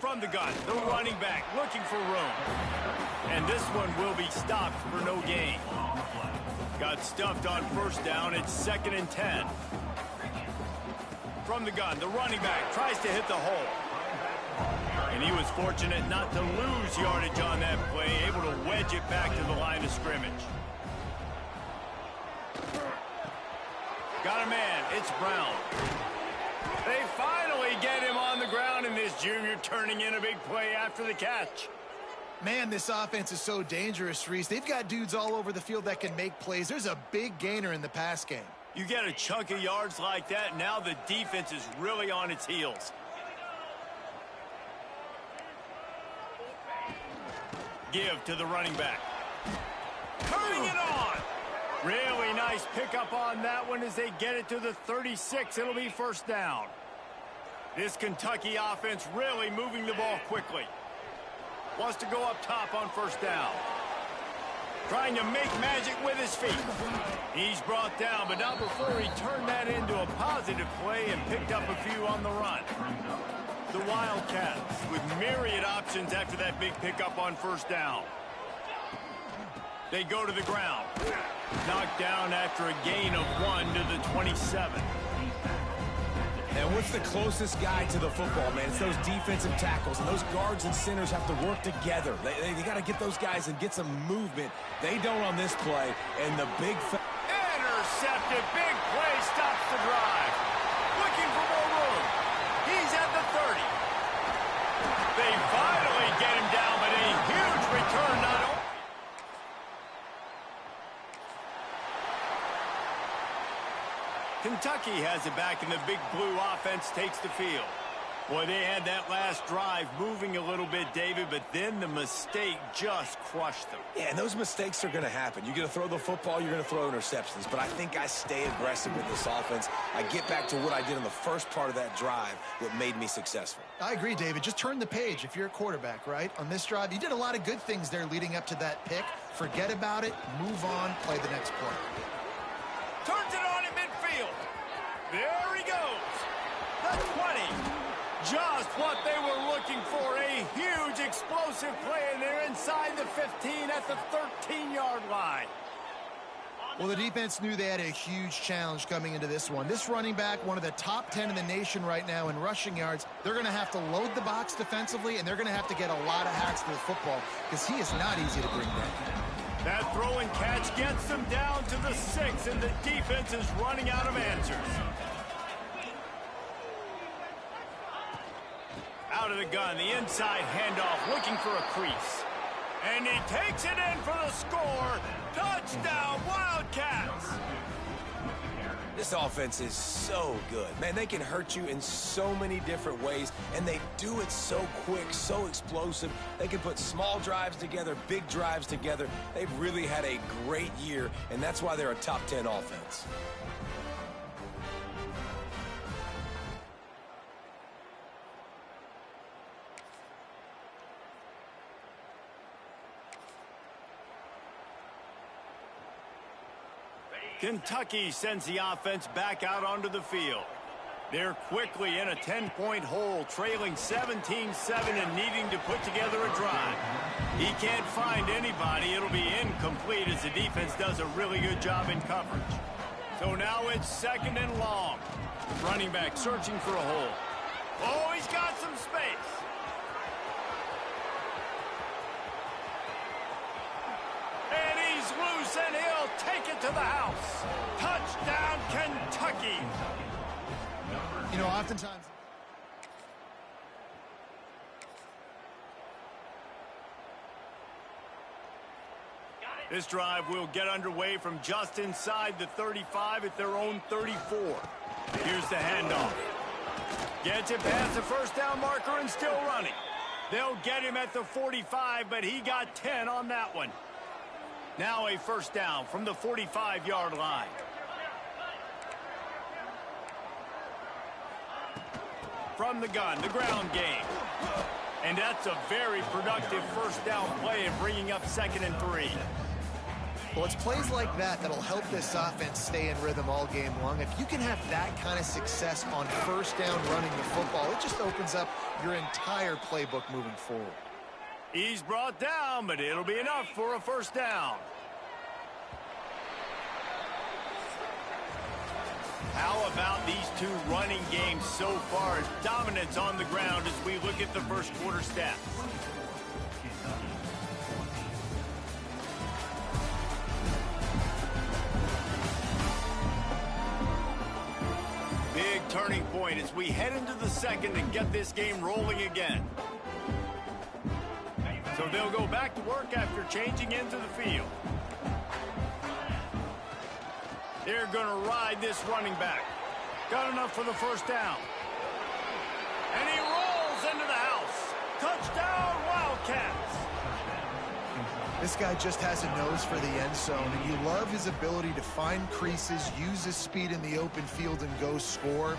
From the gun, the running back looking for room. And this one will be stopped for no gain. Got stuffed on first down. It's 2nd and 10. From the gun, the running back tries to hit the hole. And he was fortunate not to lose yardage on that play, able to wedge it back to the line of scrimmage. Got a man. It's Brown. They finally get him on the ground, and this junior turning in a big play after the catch. Man, this offense is so dangerous, Reese. They've got dudes all over the field that can make plays. There's a big gainer in the pass game. You get a chunk of yards like that, now the defense is really on its heels. Give to the running back. Turning it on. Really nice pickup on that one as they get it to the 36. It'll be first down. This Kentucky offense really moving the ball quickly. Wants to go up top on first down. Trying to make magic with his feet. He's brought down, but not before he turned that into a positive play and picked up a few on the run. The Wildcats with myriad options after that big pickup on first down. They go to the ground. Knocked down after a gain of 1 to the 27. And what's the closest guy to the football, man? It's those defensive tackles, and those guards and centers have to work together. They got to get those guys and get some movement. They don't on this play, and the big... Intercepted. Big play stops the drive. Looking for more room. He's at the 30. They finally get him down, but a huge return not only... Kentucky has it back, and the big blue offense takes the field. Boy, they had that last drive moving a little bit, David, but then the mistake just crushed them. Yeah, and those mistakes are going to happen. You're going to throw the football, you're going to throw interceptions, but I think I stay aggressive with this offense. I get back to what I did in the first part of that drive, what made me successful. I agree, David. Just turn the page if you're a quarterback, right? On this drive, you did a lot of good things there leading up to that pick. Forget about it, move on, play the next play. Turns it on in midfield. There he goes. The 20. Just what they were looking for. A huge explosive play, and they're inside the 15 at the 13-yard line. Well, the defense knew they had a huge challenge coming into this one. This running back, one of the top 10 in the nation right now in rushing yards, they're going to have to load the box defensively, and they're going to have to get a lot of hacks to the football because he is not easy to bring down. That throw and catch gets them down to the 6, and the defense is running out of answers. Out of the gun, the inside handoff, looking for a crease. And he takes it in for the score. Touchdown, Wildcats! This offense is so good. Man, they can hurt you in so many different ways, and they do it so quick, so explosive. They can put small drives together, big drives together. They've really had a great year, and that's why they're a top 10 offense. Kentucky sends the offense back out onto the field. They're quickly in a 10-point hole, trailing 17-7 and needing to put together a drive. He can't find anybody. It'll be incomplete as the defense does a really good job in coverage. So now it's 2nd and long. Running back searching for a hole. Oh, he's got some space. to the house. Touchdown, Kentucky. You know, oftentimes... This drive will get underway from just inside the 35 at their own 34. Here's the handoff. Gets it past the first down marker and still running. They'll get him at the 45, but he got 10 on that one. Now a first down from the 45-yard line. From the gun, the ground game. And that's a very productive first down play in bringing up 2nd and 3. Well, it's plays like that that'll help this offense stay in rhythm all game long. If you can have that kind of success on first down running the football, it just opens up your entire playbook moving forward. He's brought down, but it'll be enough for a first down. How about these two running games so far? Dominance on the ground as we look at the first quarter stats. Big turning point as we head into the second and get this game rolling again. So they'll go back to work after changing into the field. They're going to ride this running back. Got enough for the first down. And he rolls into the house. Touchdown, Wildcats. This guy just has a nose for the end zone, and you love his ability to find creases, use his speed in the open field, and go score.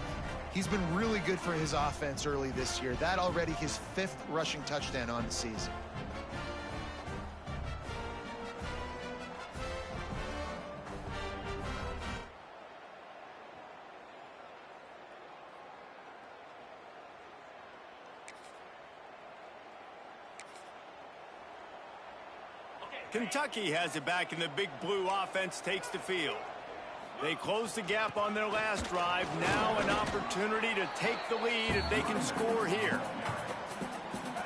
He's been really good for his offense early this year. That already his 5th rushing touchdown on the season. Kentucky has it back, and the big blue offense takes the field. They close the gap on their last drive. Now an opportunity to take the lead if they can score here.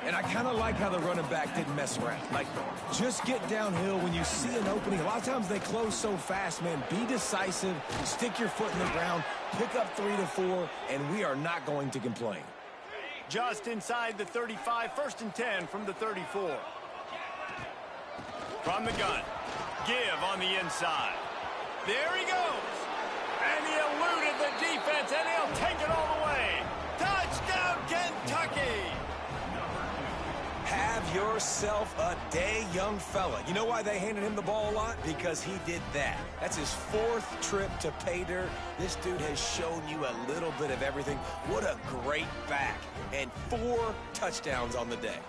And I kind of like how the running back didn't mess around. Like, just get downhill when you see an opening. A lot of times they close so fast, man. Be decisive, stick your foot in the ground, pick up 3 to 4, and we are not going to complain. Just inside the 35, 1st and 10 from the 34. From the gun, give on the inside. There he goes. And he eluded the defense, and he'll take it all the way. Touchdown, Kentucky. Have yourself a day, young fella. You know why they handed him the ball a lot? Because he did that. That's his 4th trip to pay dirt. This dude has shown you a little bit of everything. What a great back. And 4 touchdowns on the day.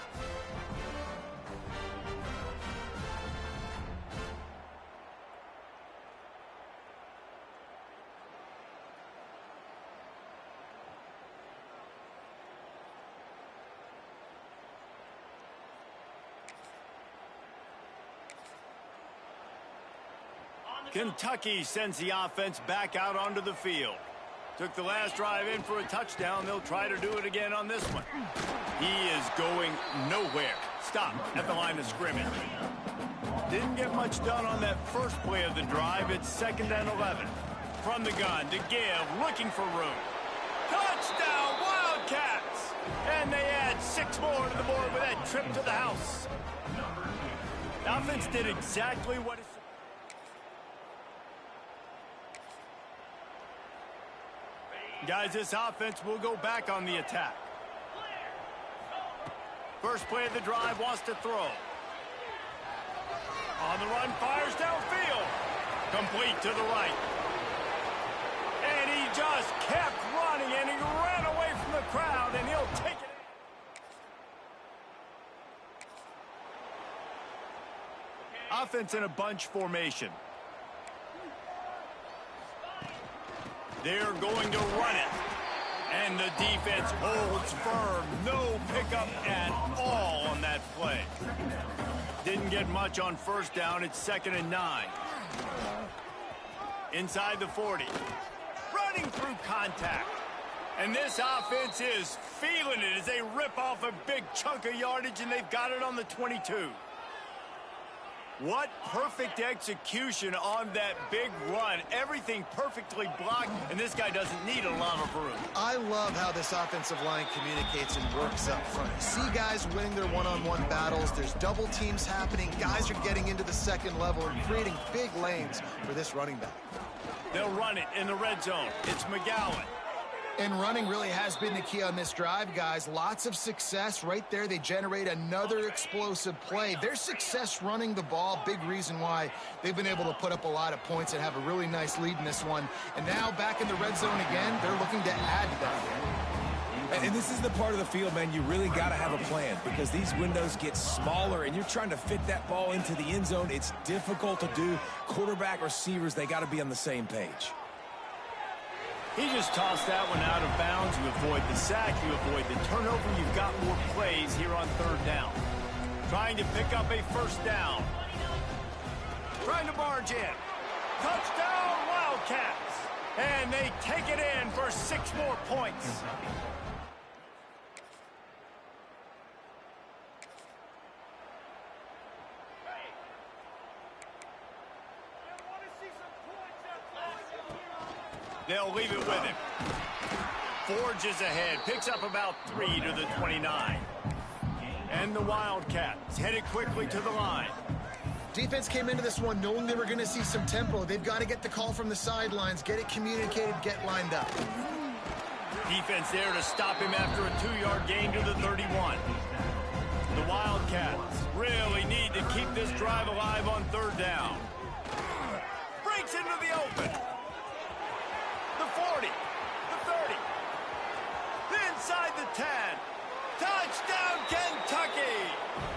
Kentucky sends the offense back out onto the field. Took the last drive in for a touchdown. They'll try to do it again on this one. He is going nowhere. Stop at the line of scrimmage. Didn't get much done on that first play of the drive. It's 2nd and 11. From the gun to give, looking for room. Touchdown, Wildcats! And they add 6 more to the board with that trip to the house. The offense did exactly what it's... Guys, this offense will go back on the attack. First play of the drive, wants to throw. On the run, fires downfield. Complete to the right. And he just kept running, and he ran away from the crowd, and he'll take it. Offense in a bunch formation. They're going to run it. And the defense holds firm. No pickup at all on that play. Didn't get much on first down. It's 2nd and 9. Inside the 40. Running through contact. And this offense is feeling it as they rip off a big chunk of yardage, and they've got it on the 22. What perfect execution on that big run. Everything perfectly blocked, and this guy doesn't need a lot of room. I love how this offensive line communicates and works up front. You see guys winning their one-on-one battles. There's double teams happening. Guys are getting into the second level and creating big lanes for this running back. They'll run it in the red zone. It's McGowan. And running really has been the key on this drive, guys. Lots of success right there. They generate another explosive play. Their success running the ball, big reason why they've been able to put up a lot of points and have a really nice lead in this one. And now back in the red zone again, they're looking to add to that. And this is the part of the field, man, you really got to have a plan because these windows get smaller and you're trying to fit that ball into the end zone. It's difficult to do. Quarterback, receivers, they got to be on the same page. He just tossed that one out of bounds. You avoid the sack, you avoid the turnover. You've got more plays here on third down. Trying to pick up a first down. Trying to barge in. Touchdown, Wildcats. And they take it in for 6 more points. They'll leave it with him. Forges ahead. Picks up about 3 to the 29. And the Wildcats headed quickly to the line. Defense came into this one knowing they were going to see some tempo. They've got to get the call from the sidelines, get it communicated, get lined up. Defense there to stop him after a 2-yard gain to the 31. The Wildcats really need to keep this drive alive on third down. Breaks into the open. The 40, the 30, inside the 10. Touchdown, Kentucky!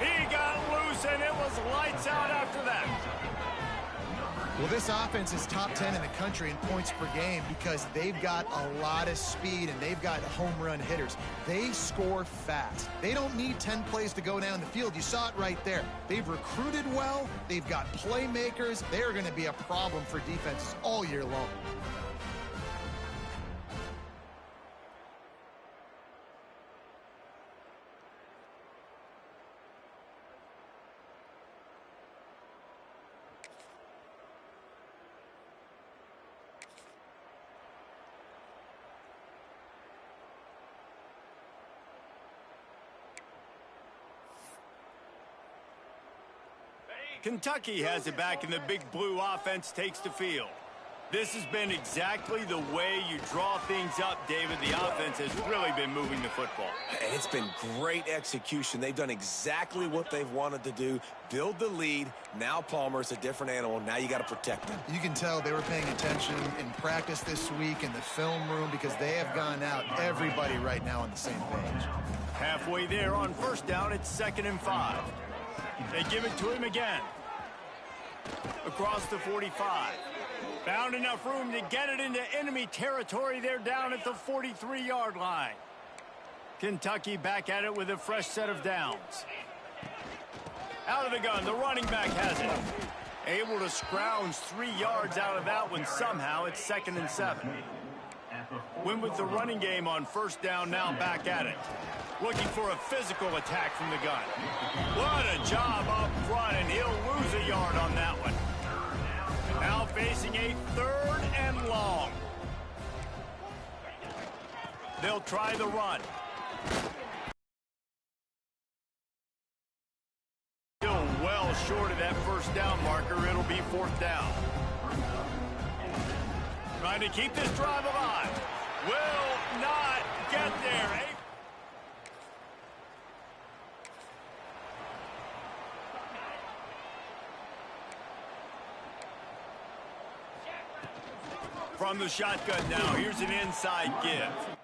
He got loose, and it was lights out after that. Well, this offense is top 10 in the country in points per game because they've got a lot of speed and they've got home run hitters. They score fast. They don't need 10 plays to go down the field. You saw it right there. They've recruited well. They've got playmakers. They're going to be a problem for defenses all year long. Kentucky has it back, and the big blue offense takes the field. This has been exactly the way you draw things up, David. The offense has really been moving the football. And it's been great execution. They've done exactly what they've wanted to do. Build the lead. Now Palmer's a different animal. Now you got to protect him. You can tell they were paying attention in practice this week in the film room because they have gone out, everybody right now on the same page. Halfway there on first down, it's 2nd and 5. They give it to him again. Across the 45. Found enough room to get it into enemy territory. They're down at the 43-yard line. Kentucky back at it with a fresh set of downs. Out of the gun, the running back has it. Able to scrounge 3 yards out of that one somehow. It's 2nd and 7. Win with the running game on first down, now back at it. Looking for a physical attack from the gun. What a job up front, and he'll lose a yard on that one. Now facing a 3rd and long. They'll try the run. Still well short of that first down marker. It'll be 4th down. Trying to keep this drive alive. Will not get there. From the shotgun now, here's an inside give.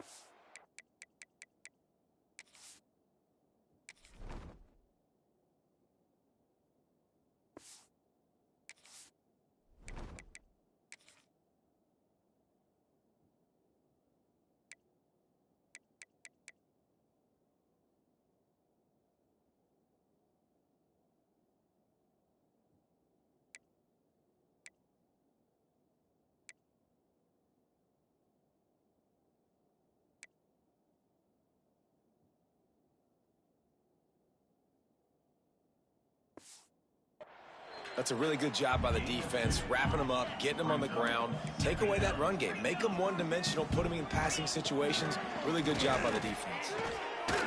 That's a really good job by the defense, wrapping them up, getting them on the ground, take away that run game, make them one-dimensional, put them in passing situations. Really good job by the defense.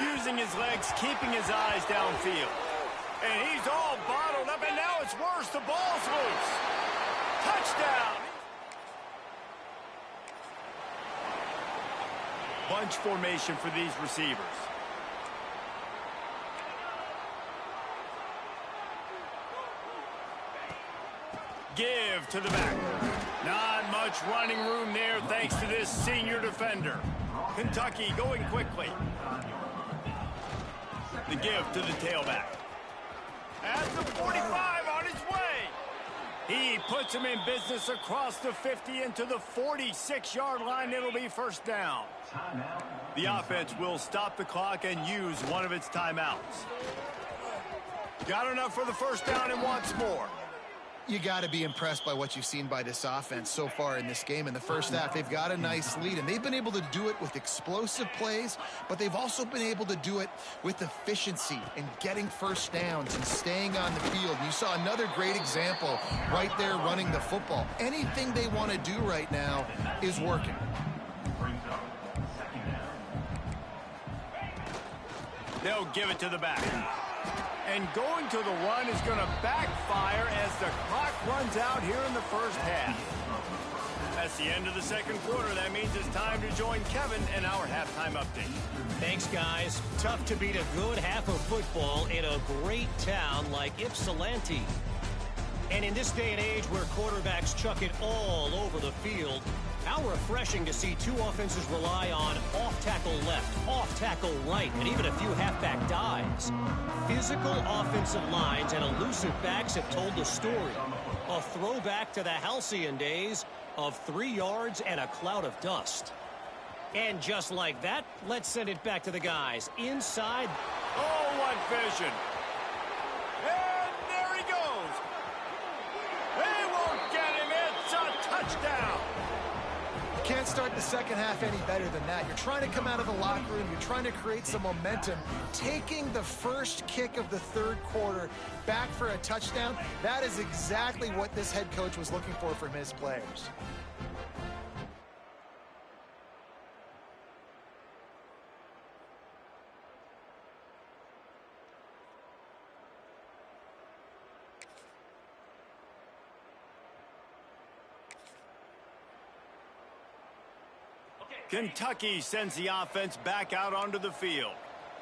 Using his legs, keeping his eyes downfield. And he's all bottled up, and now it's worse. The ball's loose. Touchdown. Bunch formation for these receivers. Give to the back. Not much running room there thanks to this senior defender. Kentucky going quickly. The give to the tailback. At the 45 on his way. He puts him in business across the 50 into the 46-yard line. It'll be first down. The offense will stop the clock and use one of its timeouts. Got enough for the first down and wants more. You got to be impressed by what you've seen by this offense so far in this game. In the first half, they've got a nice lead, and they've been able to do it with explosive plays, but they've also been able to do it with efficiency and getting first downs and staying on the field. And you saw another great example right there running the football. Anything they want to do right now is working. They'll give it to the back. And going to the run is going to backfire as the clock runs out here in the first half. That's the end of the second quarter. That means it's time to join Kevin in our halftime update. Thanks, guys. Tough to beat a good half of football in a great town like Ypsilanti. And in this day and age where quarterbacks chuck it all over the field, how refreshing to see two offenses rely on off-tackle left, off-tackle right, and even a few halfback dives. Physical offensive lines and elusive backs have told the story. A throwback to the halcyon days of 3 yards and a cloud of dust. And just like that, let's send it back to the guys inside. Oh, what vision. And there he goes. They won't get him. It's a touchdown. Can't start the second half any better than that. You're trying to come out of the locker room. You're trying to create some momentum. Taking the first kick of the third quarter back for a touchdown, that is exactly what this head coach was looking for from his players. Kentucky sends the offense back out onto the field.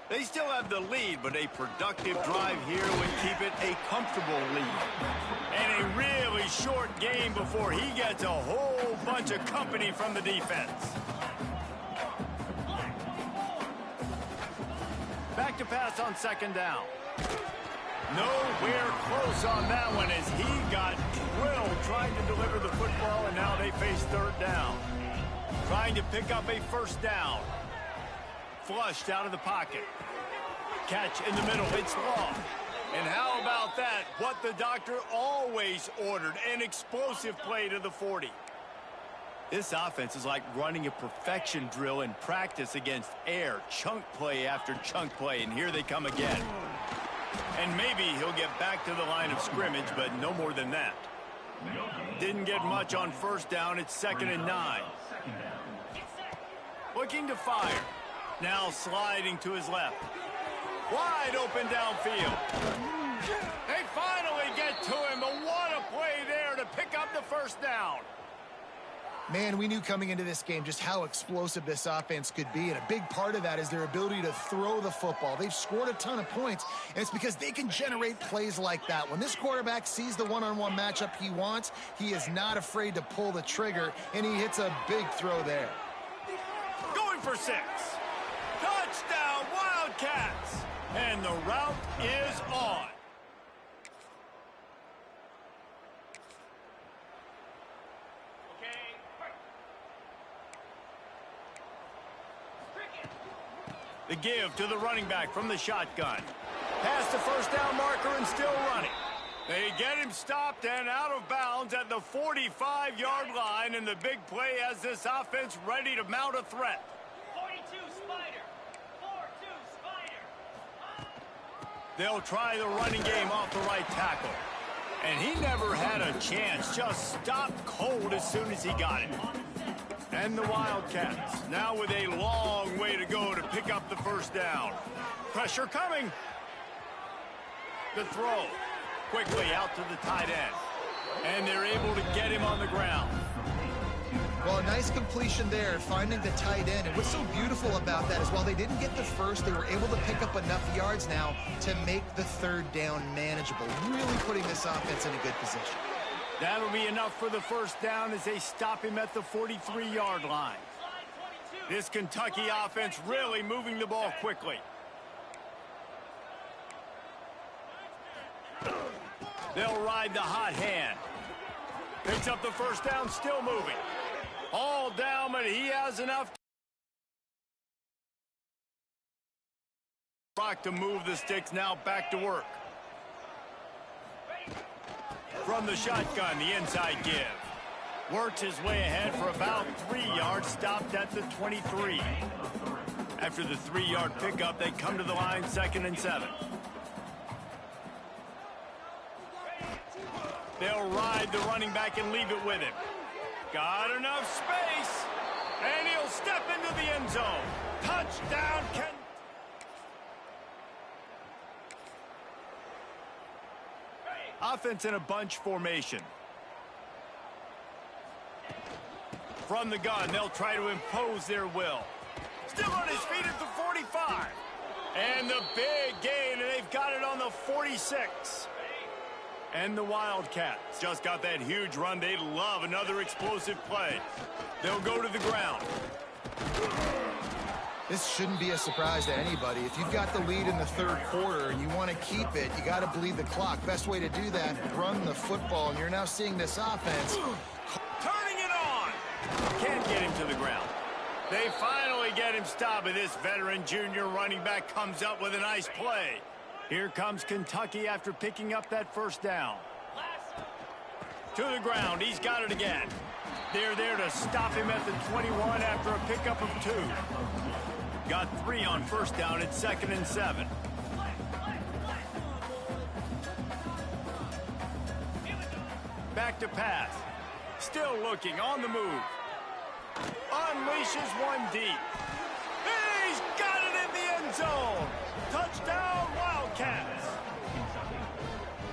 They still have the lead, but a productive drive here would keep it a comfortable lead. And a really short game before he gets a whole bunch of company from the defense. Back to pass on second down. Nowhere close on that one as he got drilled trying to deliver the football, and now they face third down. Trying to pick up a first down. Flushed out of the pocket. Catch in the middle. It's long. And how about that? What the doctor always ordered. An explosive play to the 40. This offense is like running a perfection drill in practice against air. Chunk play after chunk play. And here they come again. And maybe he'll get back to the line of scrimmage, but no more than that. Didn't get much on first down. It's 2nd and 9. Looking to fire. Now sliding to his left. Wide open downfield. They finally get to him. But what a play there to pick up the first down. Man, we knew coming into this game just how explosive this offense could be, and a big part of that is their ability to throw the football. They've scored a ton of points, and it's because they can generate plays like that. When this quarterback sees the one-on-one matchup he wants, he is not afraid to pull the trigger, and he hits a big throw there. Going for 6. Touchdown, Wildcats! And the route is on. The give to the running back from the shotgun. Past the first down marker and still running. They get him stopped and out of bounds at the 45-yard line, and the big play has this offense ready to mount a threat. 42 Spider. 4-2 Spider. They'll try the running game off the right tackle. And he never had a chance. Just stopped cold as soon as he got it. And the Wildcats now with a long way to go to pick up the first down. Pressure coming. The throw. Quickly out to the tight end. And they're able to get him on the ground. Well, a nice completion there, finding the tight end. And what's so beautiful about that is while they didn't get the first, they were able to pick up enough yards now to make the third down manageable. Really putting this offense in a good position. That'll be enough for the first down as they stop him at the 43-yard line. This Kentucky offense really moving the ball quickly. They'll ride the hot hand. Picks up the first down, still moving. All down, but he has enough to move the sticks. Now back to work. From the shotgun, the inside give. Works his way ahead for about 3 yards, stopped at the 23. After the 3-yard pickup, they come to the line, 2nd and 7. They'll ride the running back and leave it with him. Got enough space, and he'll step into the end zone. Touchdown, Kentucky. Offense in a bunch formation. From the gun, they'll try to impose their will. Still on his feet at the 45. And the big gain, and they've got it on the 46. And the Wildcats just got that huge run. They love another explosive play. They'll go to the ground. This shouldn't be a surprise to anybody. If you've got the lead in the third quarter and you want to keep it, you got to bleed the clock. Best way to do that, run the football. And you're now seeing this offense. Turning it on. Can't get him to the ground. They finally get him stopped. This veteran junior running back comes up with a nice play. Here comes Kentucky after picking up that first down. To the ground. He's got it again. They're there to stop him at the 21 after a pickup of 2. Got 3 on first down at 2nd and 7. Back to pass. Still looking on the move. Unleashes one deep. He's got it in the end zone. Touchdown, Wildcats.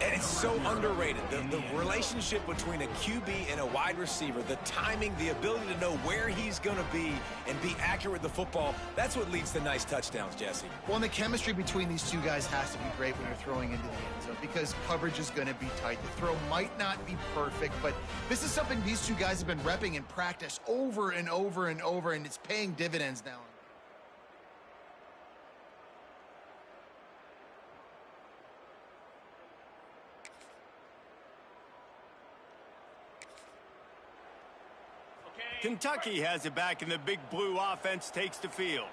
And it's so underrated. The relationship between a QB and a wide receiver, the timing, the ability to know where he's going to be and be accurate with the football, that's what leads to nice touchdowns, Jesse. Well, and the chemistry between these two guys has to be great when you're throwing into the end zone because coverage is going to be tight. The throw might not be perfect, but this is something these two guys have been repping in practice over and over and over, and it's paying dividends now. Kentucky has it back, and the big blue offense takes the field.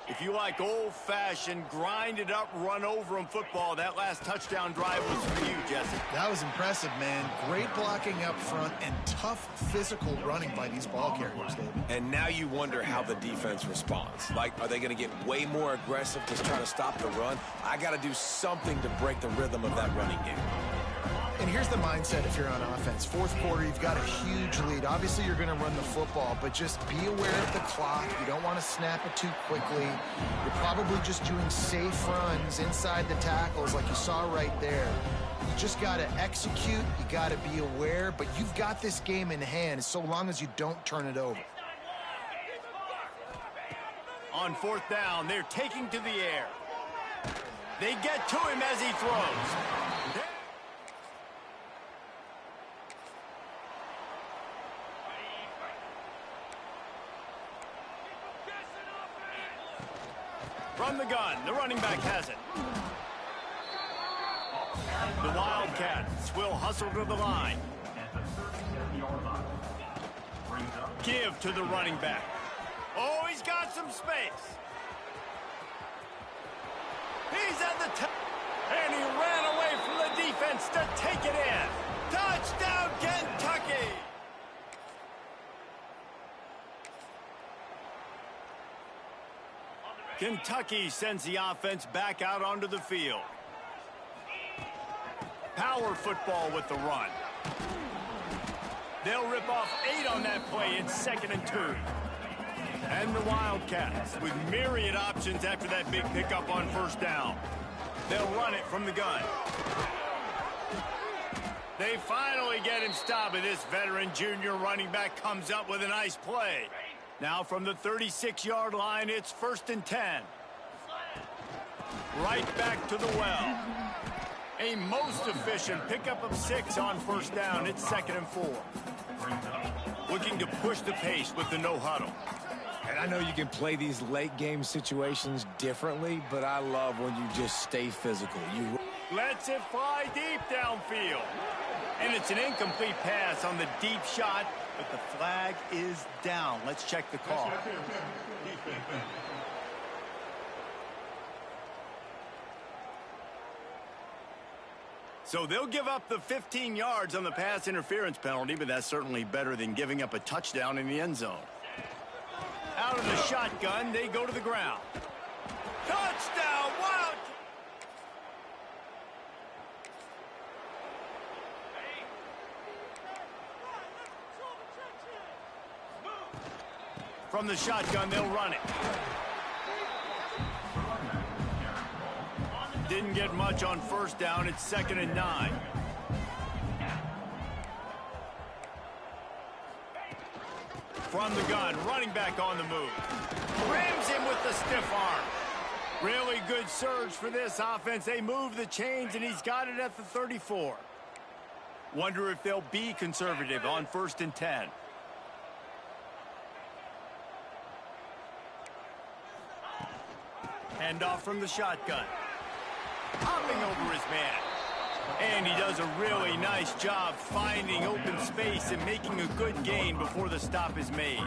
If you like old-fashioned, grind-it-up, run-over-'em football, that last touchdown drive was for you, Jesse. That was impressive, man. Great blocking up front and tough physical running by these ball carriers, David. And now you wonder how the defense responds. Like, are they going to get way more aggressive to try to stop the run? I got to do something to break the rhythm of that running game. And here's the mindset if you're on offense. Fourth quarter, you've got a huge lead. Obviously, you're going to run the football, but just be aware of the clock. You don't want to snap it too quickly. You're probably just doing safe runs inside the tackles like you saw right there. You just got to execute. You got to be aware, but you've got this game in hand so long as you don't turn it over. On 4th down, they're taking to the air. They get to him as he throws. From the gun, the running back has it. The Wildcats will hustle to the line. Give to the running back. Oh, he's got some space. He's at the top. And he ran away from the defense to take it in. Touchdown, Kentucky! Kentucky sends the offense back out onto the field. power football with the run. They'll rip off 8 on that play. It's 2nd and 2. And the Wildcats with myriad options after that big pickup on first down. They'll run it from the gun. They finally get him stopped, and this veteran junior running back comes up with a nice play. Now from the 36-yard line, it's 1st and 10. Right back to the well. A most efficient pickup of 6 on first down. It's 2nd and 4. Looking to push the pace with the no huddle. And I know you can play these late game situations differently, but I love when you just stay physical. You lets it fly deep downfield. And it's an incomplete pass on the deep shot, but the flag is down. Let's check the call. So they'll give up the 15 yards on the pass interference penalty, but that's certainly better than giving up a touchdown in the end zone. Out of the shotgun, they go to the ground. Touchdown, Wild! From the shotgun, they'll run it. Didn't get much on first down. It's 2nd and 9. From the gun, running back on the move. Rams him with the stiff arm. Really good surge for this offense. They move the chains, and he's got it at the 34. Wonder if they'll be conservative on 1st and 10. Hand off from the shotgun. Hopping over his man. And he does a really nice job finding open space and making a good gain before the stop is made.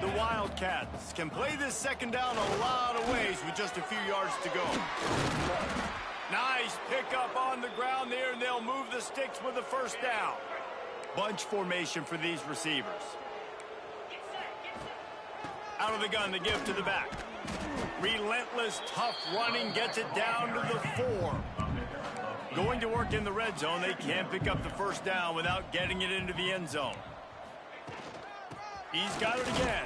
The Wildcats can play this 2nd down a lot of ways with just a few yards to go. Nice pickup on the ground there, and they'll move the sticks with the 1st down. Bunch formation for these receivers. Out of the gun, the give to the back. Relentless, tough running gets it down to the 4. Going to work in the red zone. They can't pick up the 1st down without getting it into the end zone. He's got it again.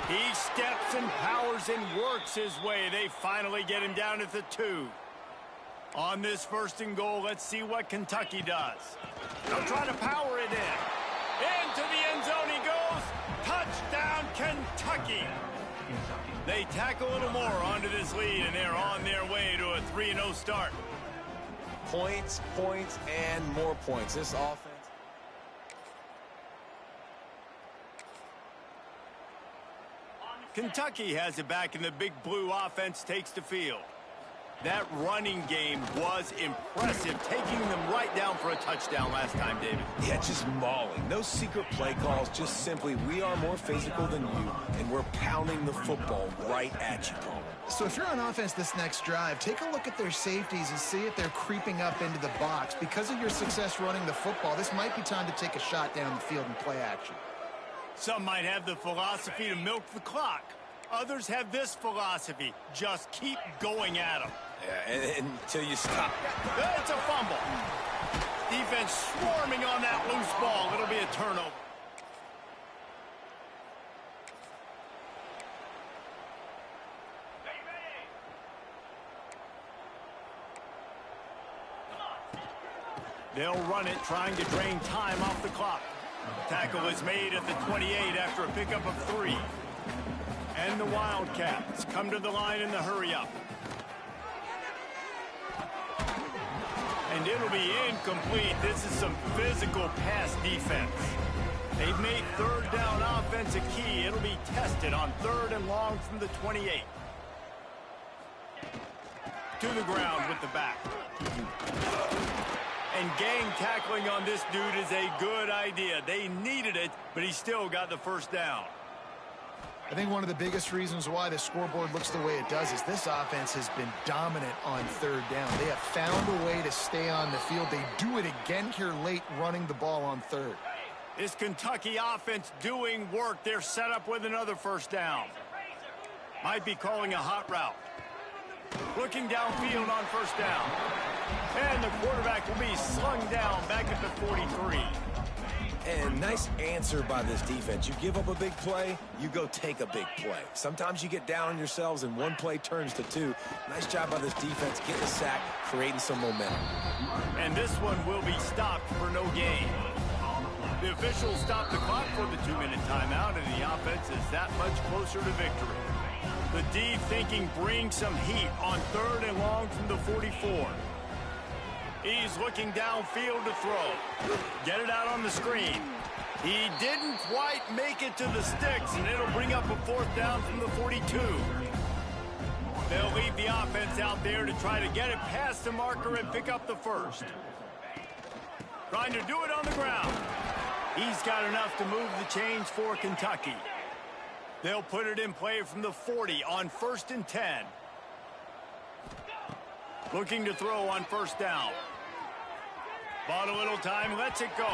He steps and powers and works his way. They finally get him down at the 2. On this 1st and goal, let's see what Kentucky does. They'll try to power it in. Into the end zone he goes. Touchdown, Kentucky. They tack a little more onto this lead, and they're on their way to a 3-0 start. points, points, and more points. This offense. Kentucky has it back, and the big blue offense takes the field. That running game was impressive, taking them right down for a touchdown last time, David. Yeah, just mauling. No secret play calls, just simply we are more physical than you, and we're pounding the football right at you, Paul. So if you're on offense this next drive, take a look at their safeties and see if they're creeping up into the box. Because of your success running the football, this might be time to take a shot down the field and play action. Some might have the philosophy to milk the clock. Others have this philosophy. Just keep going at them. Yeah, until you stop. It's a fumble. Defense swarming on that loose ball. It'll be a turnover. They'll run it, trying to drain time off the clock. Tackle is made at the 28 after a pickup of 3. And the Wildcats come to the line in the hurry-up. And it'll be incomplete. This is some physical pass defense. They've made third down offense a key. It'll be tested on 3rd and long from the 28. To the ground with the back. And gang tackling on this dude is a good idea. They needed it, but he still got the first down. I think one of the biggest reasons why the scoreboard looks the way it does is this offense has been dominant on 3rd down. They have found a way to stay on the field. They do it again here late, running the ball on 3rd. This Kentucky offense doing work. They're set up with another first down. Might be calling a hot route. Looking downfield on 1st down. And the quarterback will be slung down back at the 43. And nice answer by this defense. You give up a big play, you go take a big play. Sometimes you get down on yourselves and one play turns to two. Nice job by this defense getting a sack, creating some momentum. And this one will be stopped for no gain. The officials stopped the clock for the 2-minute timeout, and the offense is that much closer to victory. The D thinking bring some heat on 3rd and long from the 44. He's looking downfield to throw. Get it out on the screen. He didn't quite make it to the sticks, and it'll bring up a 4th down from the 42. They'll leave the offense out there to try to get it past the marker and pick up the 1st. Trying to do it on the ground. He's got enough to move the chains for Kentucky. They'll put it in play from the 40 on 1st and 10. Looking to throw on 1st down. Bought a little time, lets it go.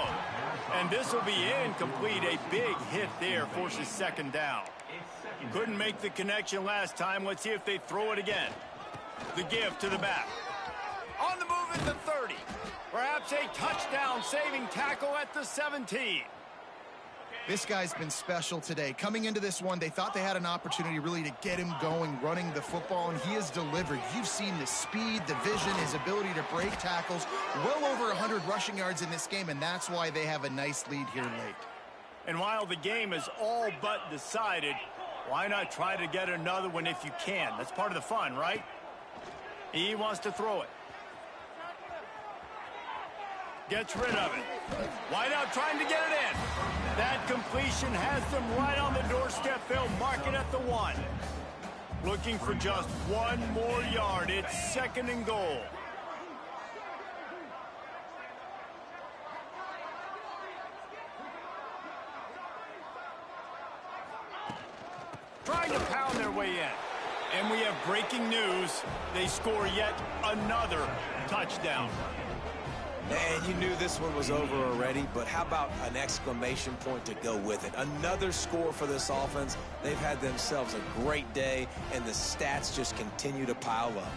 And this will be incomplete. A big hit there forces 2nd down. Couldn't make the connection last time. Let's see if they throw it again. The give to the back. On the move at the 30. Perhaps a touchdown-saving tackle at the 17. This guy's been special today. Coming into this one, they thought they had an opportunity really to get him going, running the football, and he has delivered. You've seen the speed, the vision, his ability to break tackles. Well over 100 rushing yards in this game, and that's why they have a nice lead here late. And while the game is all but decided, why not try to get another one if you can? That's part of the fun, right? He wants to throw it. Gets rid of it. Wideout trying to get it in. That completion has them right on the doorstep. They'll mark it at the 1. Looking for just 1 more yard. It's 2nd and goal. Trying to pound their way in. And we have breaking news. They score yet another touchdown. And you knew this one was over already, but how about an exclamation point to go with it? Another score for this offense. They've had themselves a great day, and the stats just continue to pile up.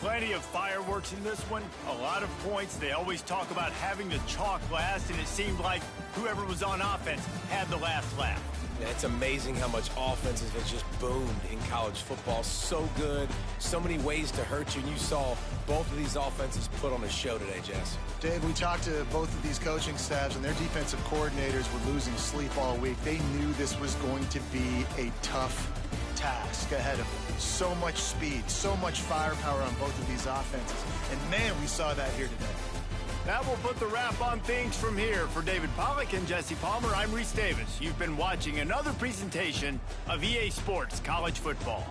Plenty of fireworks in this one, a lot of points. They always talk about having the chalk last, and it seemed like whoever was on offense had the last laugh. Yeah, it's amazing how much offenses have just boomed in college football. So good, so many ways to hurt you, and you saw both of these offenses put on a show today, Jess. Dave, we talked to both of these coaching staffs, and their defensive coordinators were losing sleep all week. They knew this was going to be a tough task ahead of them. So much speed, so much firepower on both of these offenses. And, man, we saw that here today. That will put the wrap on things from here. For David Pollack and Jesse Palmer, I'm Reese Davis. You've been watching another presentation of EA Sports College Football.